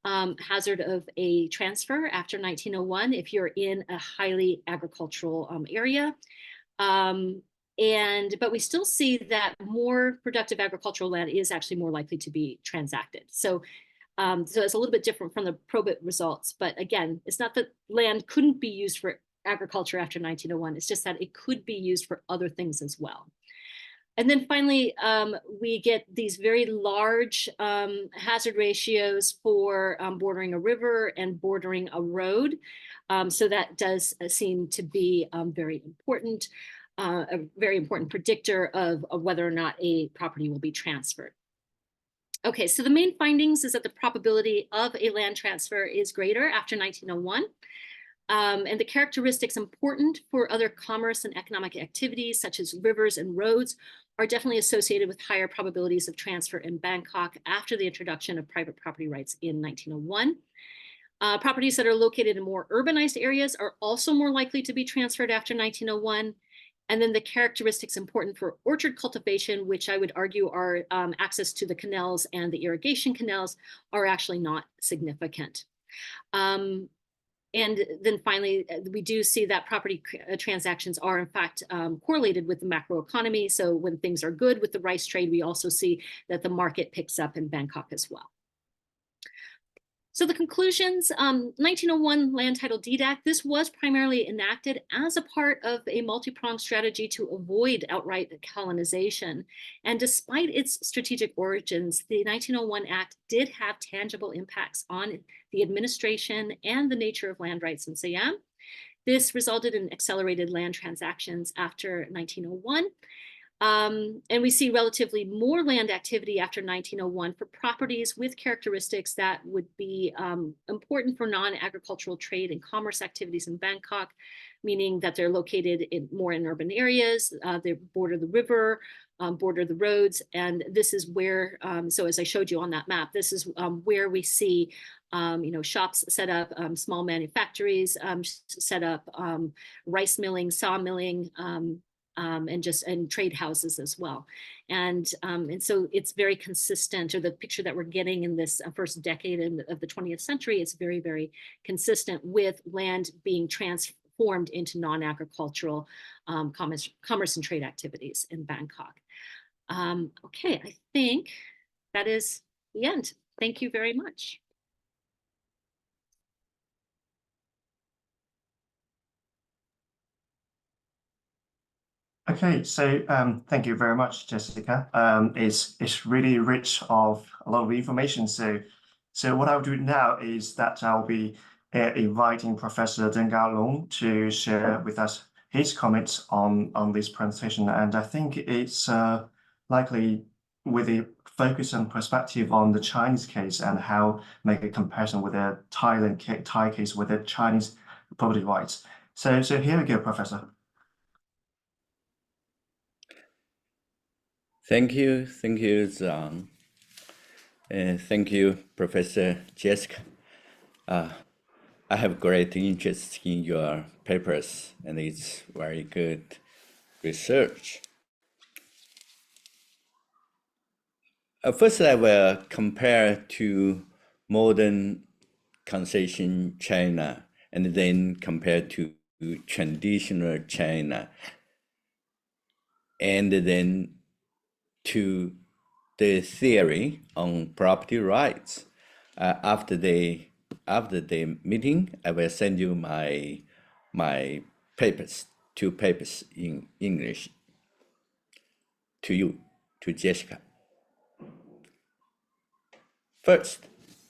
hazard of a transfer after 1901 if you're in a highly agricultural area. But we still see that more productive agricultural land is actually more likely to be transacted. So it's a little bit different from the probit results. But again, it's not that land couldn't be used for agriculture after 1901. It's just that it could be used for other things as well. And then finally, we get these very large hazard ratios for bordering a river and bordering a road. So that does seem to be very important, a very important predictor of whether or not a property will be transferred. Okay, so the main findings is that the probability of a land transfer is greater after 1901. And the characteristics important for other commerce and economic activities, such as rivers and roads, are definitely associated with higher probabilities of transfer in Bangkok after the introduction of private property rights in 1901. Properties that are located in more urbanized areas are also more likely to be transferred after 1901. And then the characteristics important for orchard cultivation, which I would argue are access to the canals and the irrigation canals, are actually not significant. And then finally, we do see that property transactions are in fact correlated with the macroeconomy. So when things are good with the rice trade, we also see that the market picks up in Bangkok as well. So the conclusions, 1901 Land Title Deed Act, this was primarily enacted as a part of a multi-pronged strategy to avoid outright colonization. And despite its strategic origins, the 1901 Act did have tangible impacts on the administration and the nature of land rights in Siam. This resulted in accelerated land transactions after 1901. And we see relatively more land activity after 1901 for properties with characteristics that would be important for non-agricultural trade and commerce activities in Bangkok, meaning that they're located more in urban areas, they border the river, border the roads. And this is where, so as I showed you on that map, this is where we see shops set up, small manufactories set up, rice milling, sawmilling, and trade houses as well. And so it's very consistent, or the picture that we're getting in this first decade of the 20th century is very, very consistent with land being transformed into non-agricultural commerce and trade activities in Bangkok. Okay, I think that is the end. Thank you very much. Okay, so thank you very much, Jessica. It's really rich of a lot of information. So what I'll do now is that I'll be inviting Professor Deng Long to share with us his comments on this presentation. And I think it's likely with a focus and perspective on the Chinese case and how make a comparison with the Thai case with the Chinese property rights. So here we go, Professor. Thank you, Zhang. Thank you, Professor Jessica. I have great interest in your papers, and it's very good research. First, I will compare to modern concession China, and then compare to traditional China, and then to the theory on property rights. After the meeting, I will send you my papers, 2 papers in English, to you, to Jessica. First,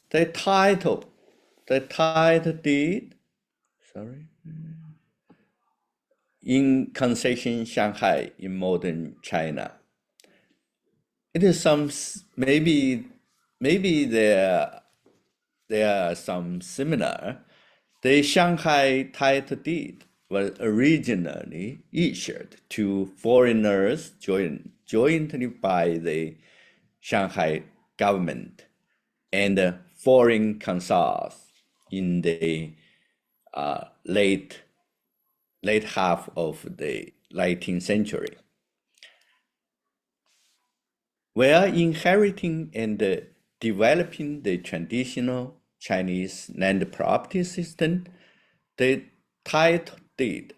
the title deed, in concession Shanghai in modern China. It is some, maybe there are some similar. The Shanghai title deed was originally issued to foreigners jointly by the Shanghai government and foreign consuls in the late half of the 19th century. While inheriting and developing the traditional Chinese land property system, the title deed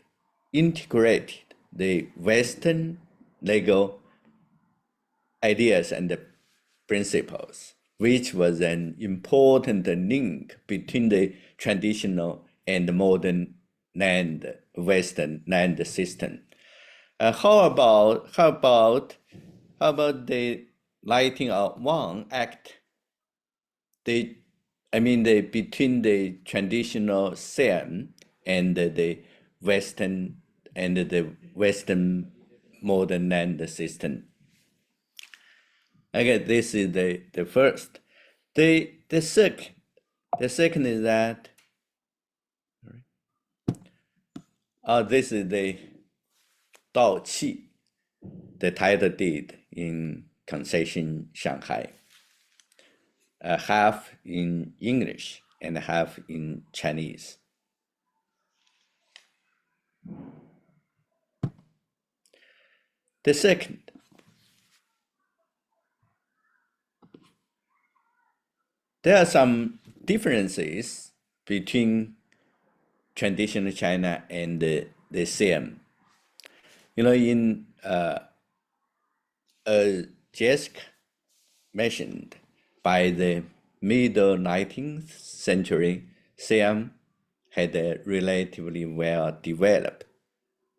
integrated the Western legal ideas and principles, which was an important link between the traditional and modern Western land system. How about how about the 1901 Act? Between the traditional Siam and the Western modern land system. Okay, this is the first. The second is that this is the 盗契, the title deed in concession Shanghai, half in English and half in Chinese. The second, there are some differences between traditional China and the Siam. In Jessica mentioned, by the middle 19th century, Siam had a relatively well developed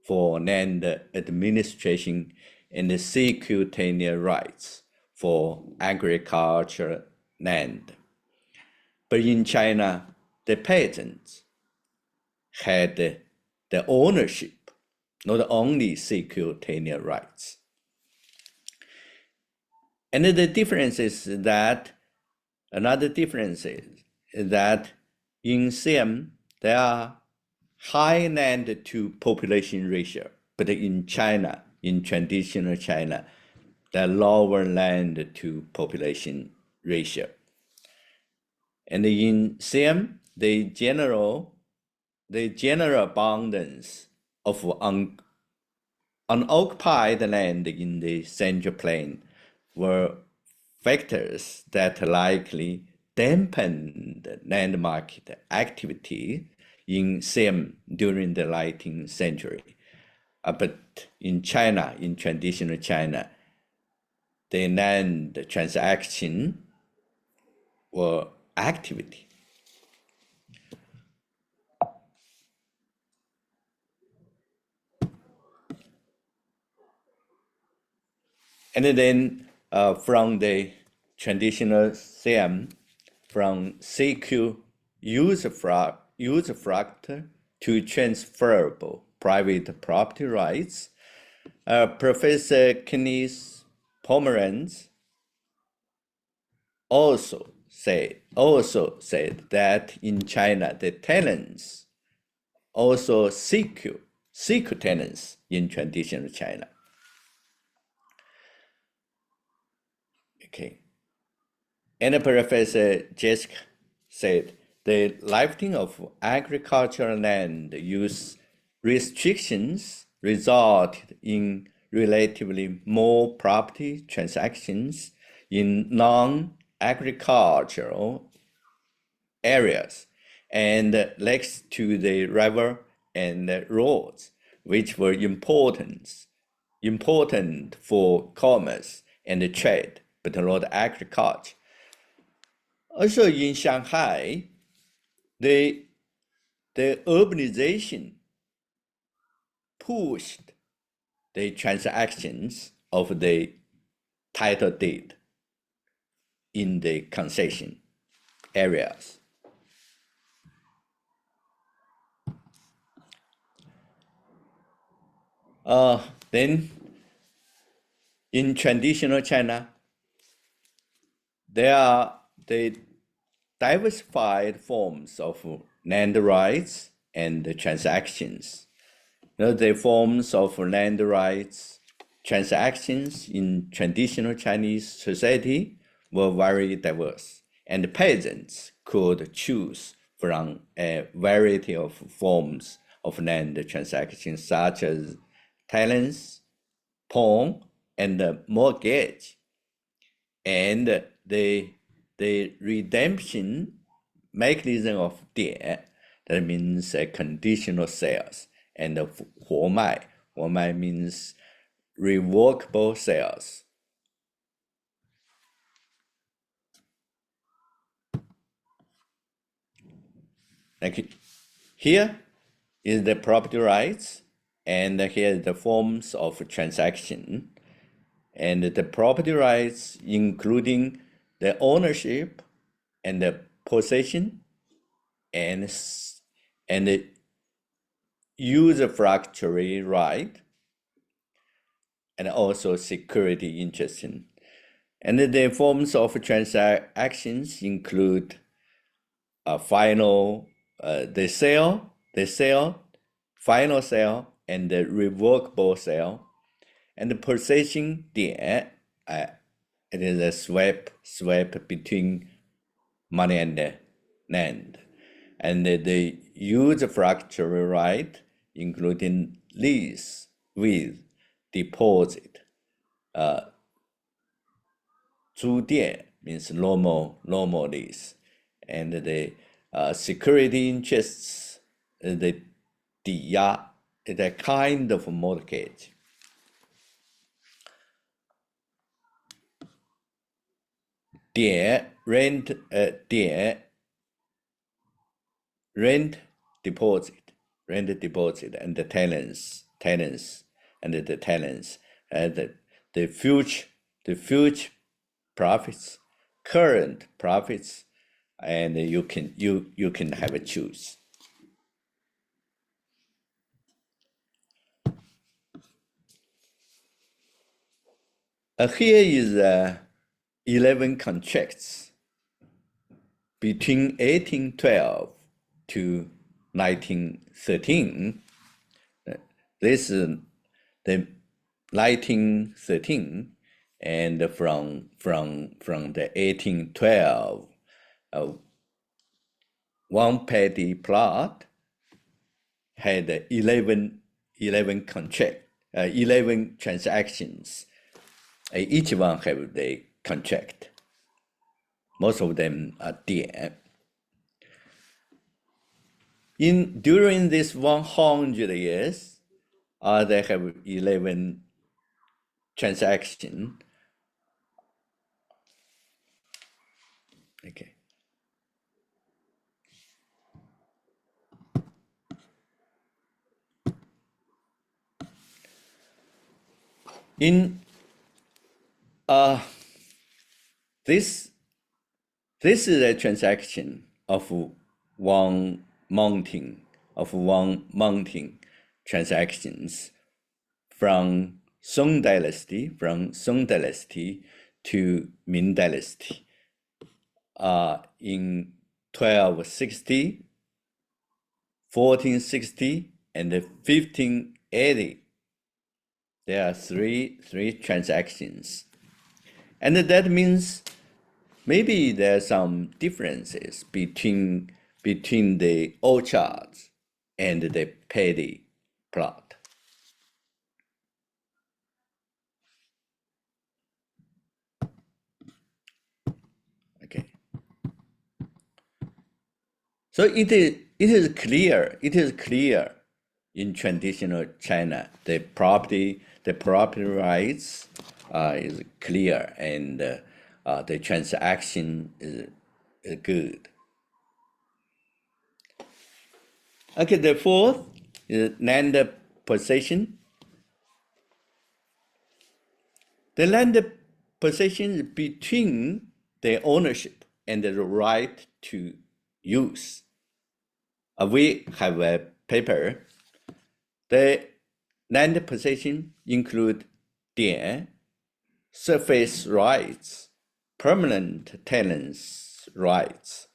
for land administration and the sequential rights for agricultural land. But in China, the peasants had the ownership, not only sequential rights. And the difference is that, another difference is that in Siam, there are high land to population ratio, but in China, in traditional China, the lower land to population ratio. And in Siam, the general abundance of unoccupied land in the Central Plain were factors that likely dampened land market activity in Siam during the 19th century. But in China, in traditional China, the land transaction were activity. And then from the traditional Siam, from CQ usufruct to transferable private property rights, Professor Kenneth Pomeranz also said that in China, the tenants also seek tenants in traditional China. Okay. And Professor Jessica said the lifting of agricultural land use restrictions resulted in relatively more property transactions in non-agricultural areas and next to the river and roads, which were important for commerce and trade, but not agriculture. Also in Shanghai, the urbanization pushed the transactions of the title deed in the concession areas. Then in traditional China, there are the diversified forms of land rights and transactions. The forms of land rights transactions in traditional Chinese society were very diverse, and peasants could choose from a variety of forms of land transactions, such as talents, pawn, and mortgage. And the redemption mechanism of 点, that means conditional sales, and 活卖means revocable sales. Okay. Here is the property rights, and here is the forms of transaction. and the property rights, including the ownership and the possession and the usufruct right, and also security interest. And the forms of transactions include final, the sale, final sale, and the revocable sale, and the possession it is a swap between money and land, and the usufruct right, including lease with deposit. 租店 means normal lease, and the security interests, the 抵押 is a kind of mortgage. Rent deposit, and the tenants, and the tenants, and the future profits, current profits, and you can have a choose. Here is 11 contracts between 1812 to 1913. This is the 1913, and from the 1812, one petty plot had 11 transactions. Each one have the contract. Most of them are dead. During this 100 years, they have 11 transactions. Okay. This is a transaction of one mounting transactions from Song Dynasty to Ming Dynasty. In 1260, 1460, and 1580, there are three transactions, and that means maybe there are some differences between the orchards and the paddy plot. Okay. So it is clear in traditional China, the property rights is clear, and the transaction is good. Okay, the fourth is land possession. The land possession is between the ownership and the right to use. We have a paper. The land possession include 点, surface rights, permanent tenants rights,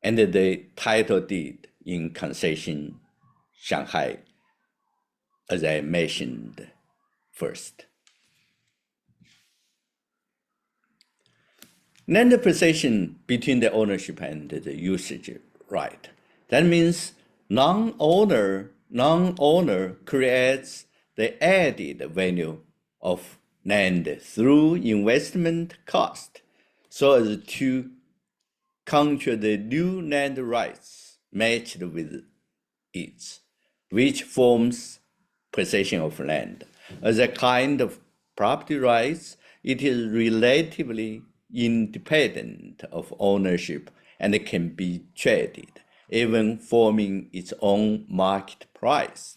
and the title deed in concession Shanghai, as I mentioned first. Land possession between the ownership and the usage right. That means non-owner creates the added value of land through investment cost, so as to counter the new land rights matched with it, which forms possession of land. As a kind of property rights, it is relatively independent of ownership and it can be traded, even forming its own market price.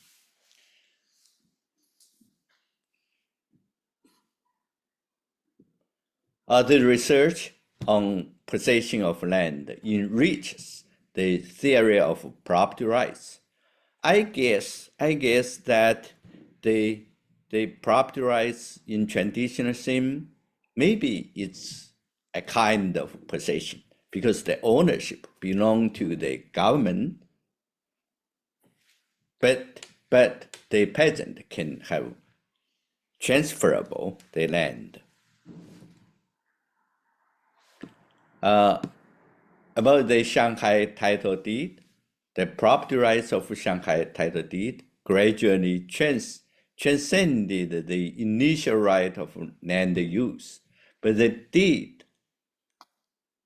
The research on possession of land enriches the theory of property rights. I guess that the property rights in traditional Siam, maybe it's a kind of possession because the ownership belong to the government, but the peasant can have transferable the land. About the Shanghai title deed, the property rights of Shanghai title deed gradually transcended the initial right of land use, but the deed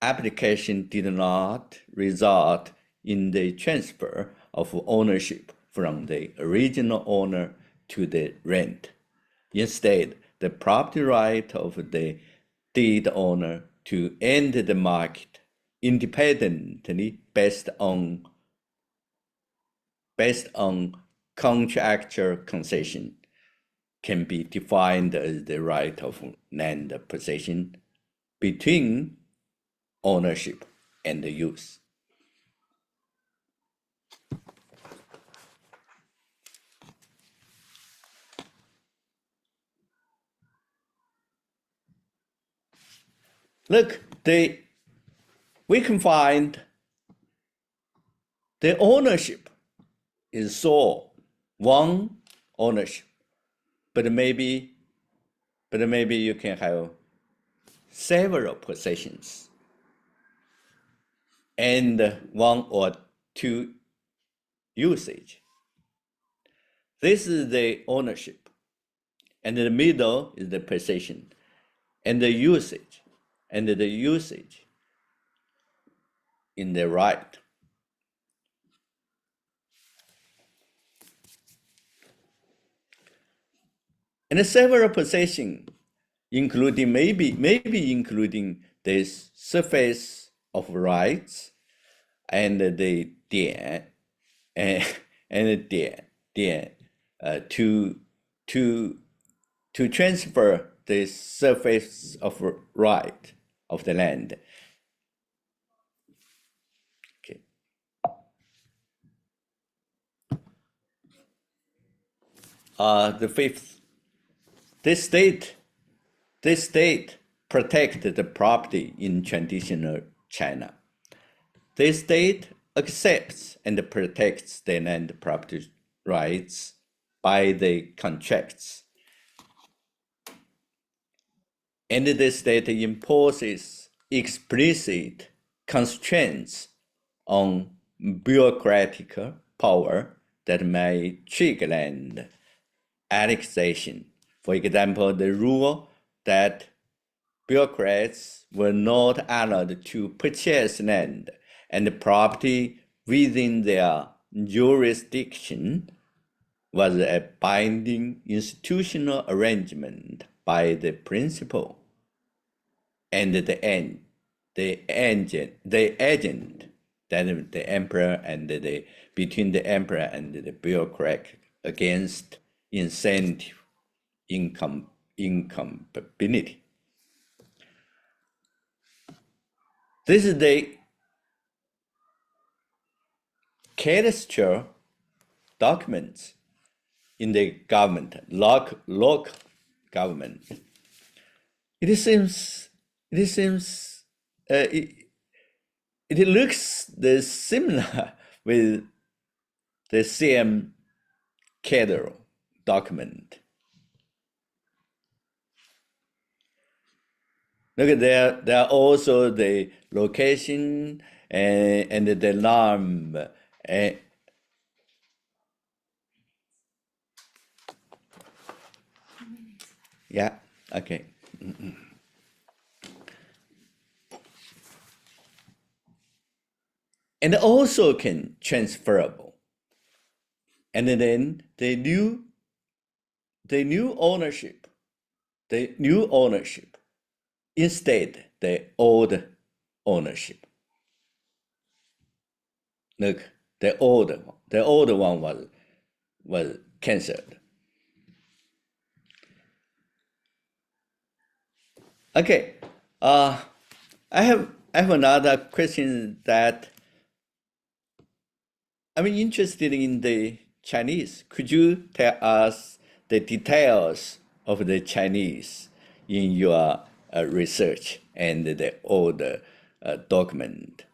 application did not result in the transfer of ownership from the original owner to the rent. Instead, the property right of the deed owner to enter the market independently based on contractual concession can be defined as the right of land possession between ownership and use. Look, we can find the ownership is sole, one ownership, but maybe you can have several possessions and one or two usage. This is the ownership, and in the middle is the possession, and the usage, in the right. And several possessions, including maybe including the surface of rights and the dian and dian to transfer the surface of right of the land. Okay. The fifth, this state protected the property in traditional China. This state accepts and protects the land property rights by the contracts. And the state imposes explicit constraints on bureaucratic power that may trigger land annexation. For example, the rule that bureaucrats were not allowed to purchase land and property within their jurisdiction was a binding institutional arrangement by the principal and the agent, that the emperor and between the emperor and the bureaucrat against incentive incompatibility. This is the cadastral documents in the government, local government. It seems it looks similar with the Siam cadastral document. Look, there are also the location and the alarm. Yeah, okay. And also can transferable. And then the new ownership, instead the old ownership. Look, the old one was cancelled. Okay, I have another question that I'm interested in the Chinese. Could you tell us the details of the Chinese in your research and the old document?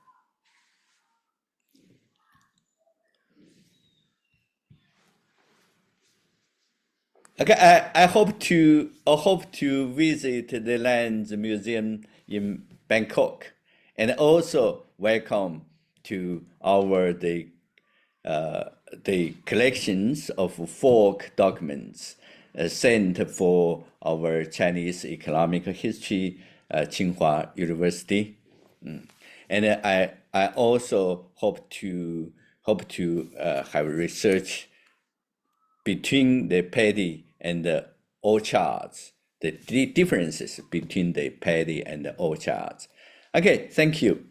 Okay, I hope to visit the Lands Museum in Bangkok, and also welcome to the collections of folk documents sent for our Chinese economic history, Tsinghua University, and I also hope to have research between the paddy and the orchards, the differences between the paddy and the orchards. Okay, thank you.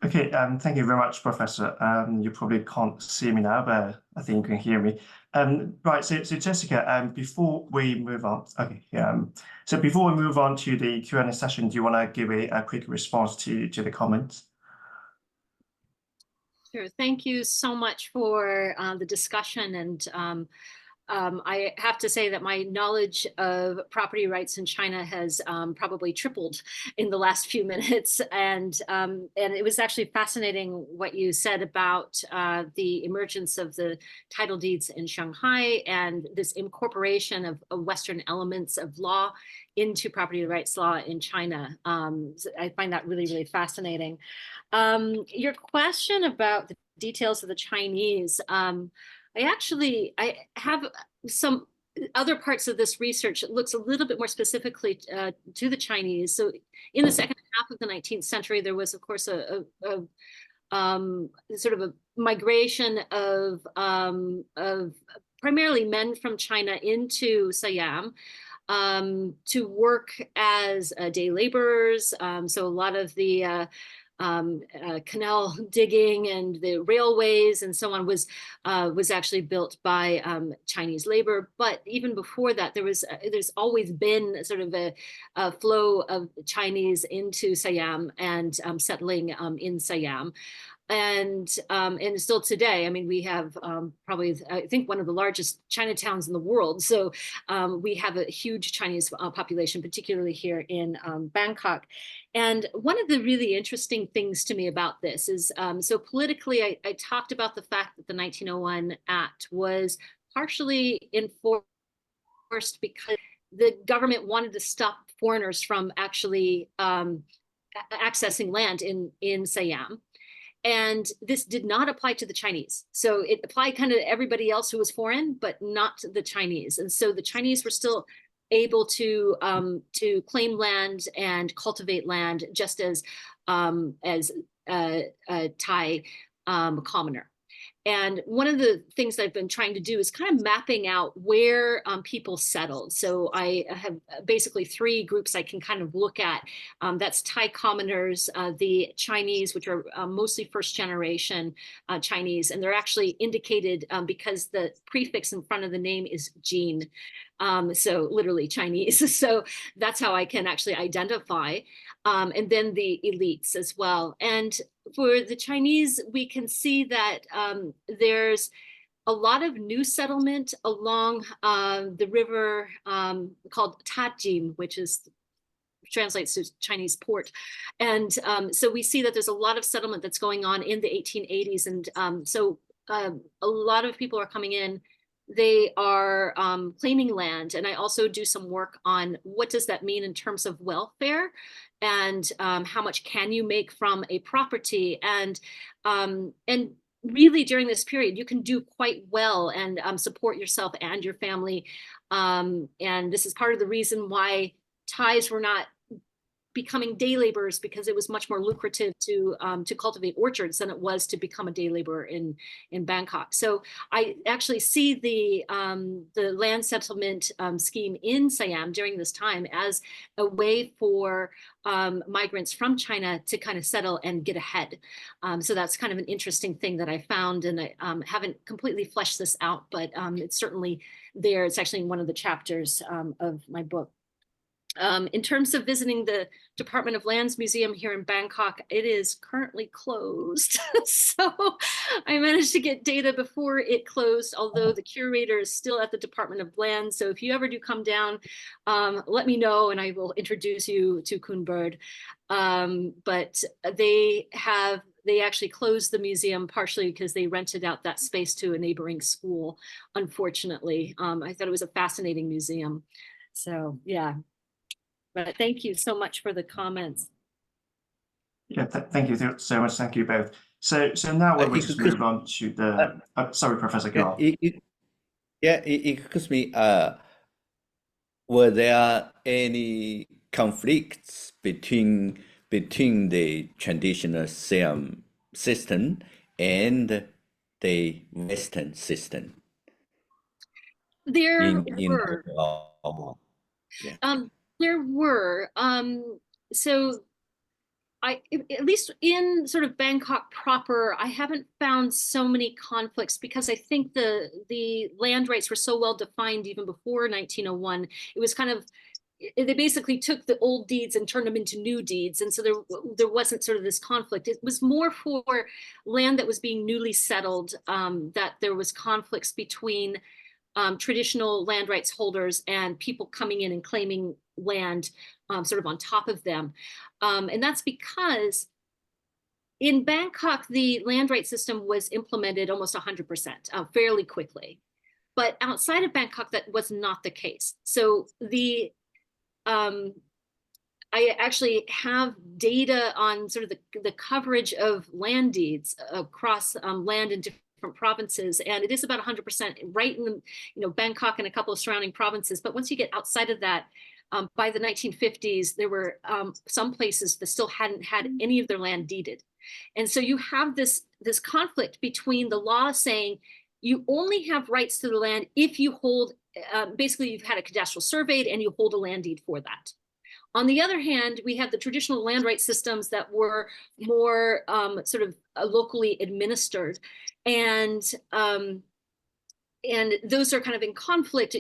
Okay, thank you very much, Professor. You probably can't see me now, but I think you can hear me. Right, so Jessica, before we move on, so before we move on to the Q&A session, do you want to give a quick response to the comments? Sure. Thank you so much for the discussion. And I have to say that my knowledge of property rights in China has probably tripled in the last few minutes. And it was actually fascinating what you said about the emergence of the title deeds in Shanghai and this incorporation of Western elements of law into property rights law in China. So I find that really, really fascinating. Your question about the details of the Chinese, I have some other parts of this research that looks a little bit more specifically to the Chinese. So in the second half of the 19th century, there was, of course, a sort of a migration of primarily men from China into Siam to work as day laborers. So a lot of the canal digging and the railways and so on was actually built by Chinese labor. But even before that, there's always been sort of a flow of Chinese into Siam and settling in Siam. And still today, I mean, we have probably, I think, one of the largest Chinatowns in the world. So we have a huge Chinese population, particularly here in Bangkok. And one of the really interesting things to me about this is, so politically, I talked about the fact that the 1901 Act was partially enforced because the government wanted to stop foreigners from actually accessing land in Siam. And this did not apply to the Chinese. So it applied kind of to everybody else who was foreign, but not the Chinese. And so the Chinese were still able to claim land and cultivate land just as a Thai commoner. And one of the things I've been trying to do is kind of mapping out where people settled. So I have basically three groups I can kind of look at. That's Thai commoners, the Chinese, which are mostly first generation Chinese. And they're actually indicated because the prefix in front of the name is Jin. So literally Chinese. So that's how I can actually identify. And then the elites as well. And for the Chinese, we can see that there's a lot of new settlement along the river called Tajim, which translates to Chinese port. And so we see that there's a lot of settlement that's going on in the 1880s. And so a lot of people are coming in. They are claiming land. And I also do some work on what does that mean in terms of welfare and how much can you make from a property. And really during this period, you can do quite well and support yourself and your family. And this is part of the reason why Thais were not becoming day laborers because it was much more lucrative to cultivate orchards than it was to become a day laborer in Bangkok. So I actually see the land settlement scheme in Siam during this time as a way for migrants from China to kind of settle and get ahead. So that's kind of an interesting thing that I found, and I haven't completely fleshed this out, but it's certainly there. It's actually in one of the chapters of my book. In terms of visiting the Department of Lands Museum here in Bangkok, it is currently closed. So I managed to get data before it closed, although the curator is still at the Department of Lands. So if you ever do come down, let me know and I will introduce you to Kun Bird. But they actually closed the museum partially because they rented out that space to a neighboring school, unfortunately. I thought it was a fascinating museum. So yeah. But thank you so much for the comments. Yeah, thank you so much. Thank you both. So now we'll just move on to the. Sorry, Professor, go on. Excuse me. Were there any conflicts between the traditional Siam system and the Western system? There were. Yeah. There were. So at least in sort of Bangkok proper, I haven't found so many conflicts because I think the land rights were so well defined even before 1901. It was kind of, they basically took the old deeds and turned them into new deeds. And so there wasn't sort of this conflict. It was more for land that was being newly settled, that there was conflicts between traditional land rights holders and people coming in and claiming land sort of on top of them. And that's because in Bangkok, the land rights system was implemented almost 100%, fairly quickly. But outside of Bangkok, that was not the case. So I actually have data on sort of the coverage of land deeds across land in different provinces, and it is about 100% right in Bangkok and a couple of surrounding provinces. But once you get outside of that, by the 1950s, there were some places that still hadn't had any of their land deeded. And so you have this conflict between the law saying you only have rights to the land if you hold, basically you've had a cadastral surveyed and you hold a land deed for that. On the other hand, we have the traditional land rights systems that were more sort of locally administered, and those are kind of in conflict,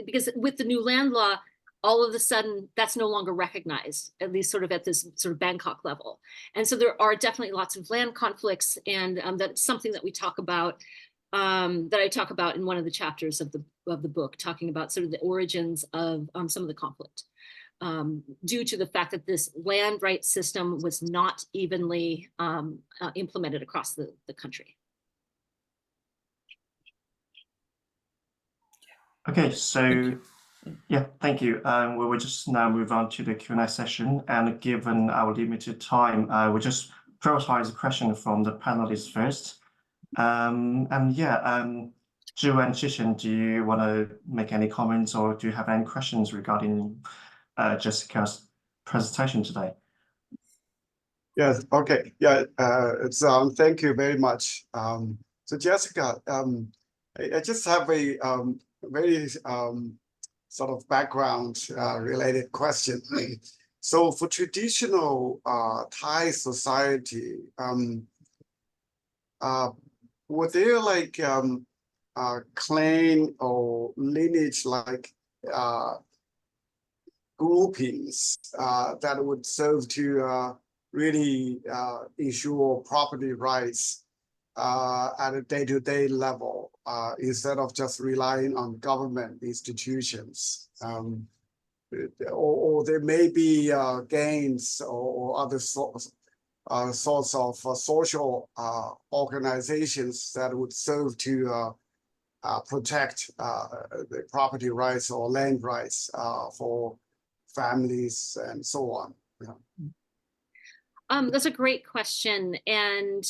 because with the new land law, all of a sudden that's no longer recognized, at least sort of at this sort of Bangkok level. And so there are definitely lots of land conflicts, and that's something that we talk about, that I talk about in one of the chapters of the book, talking about sort of the origins of some of the conflict. Due to the fact that this land rights system was not evenly implemented across the country. Okay, so yeah, thank you. We will just now move on to the Q&A session, and given our limited time, we'll just prioritize the question from the panelists first. And yeah, Zhu and Chishan, do you want to make any comments, or do you have any questions regarding Jessica's presentation today? Yes, okay. Yeah, thank you very much. So Jessica, I just have a very sort of background related question. So for traditional Thai society, were there like clan or lineage like groupings that would serve to really ensure property rights at a day-to-day level instead of just relying on government institutions? Or there may be gains or other sorts of social organizations that would serve to protect the property rights or land rights for families and so on. Yeah. That's a great question, and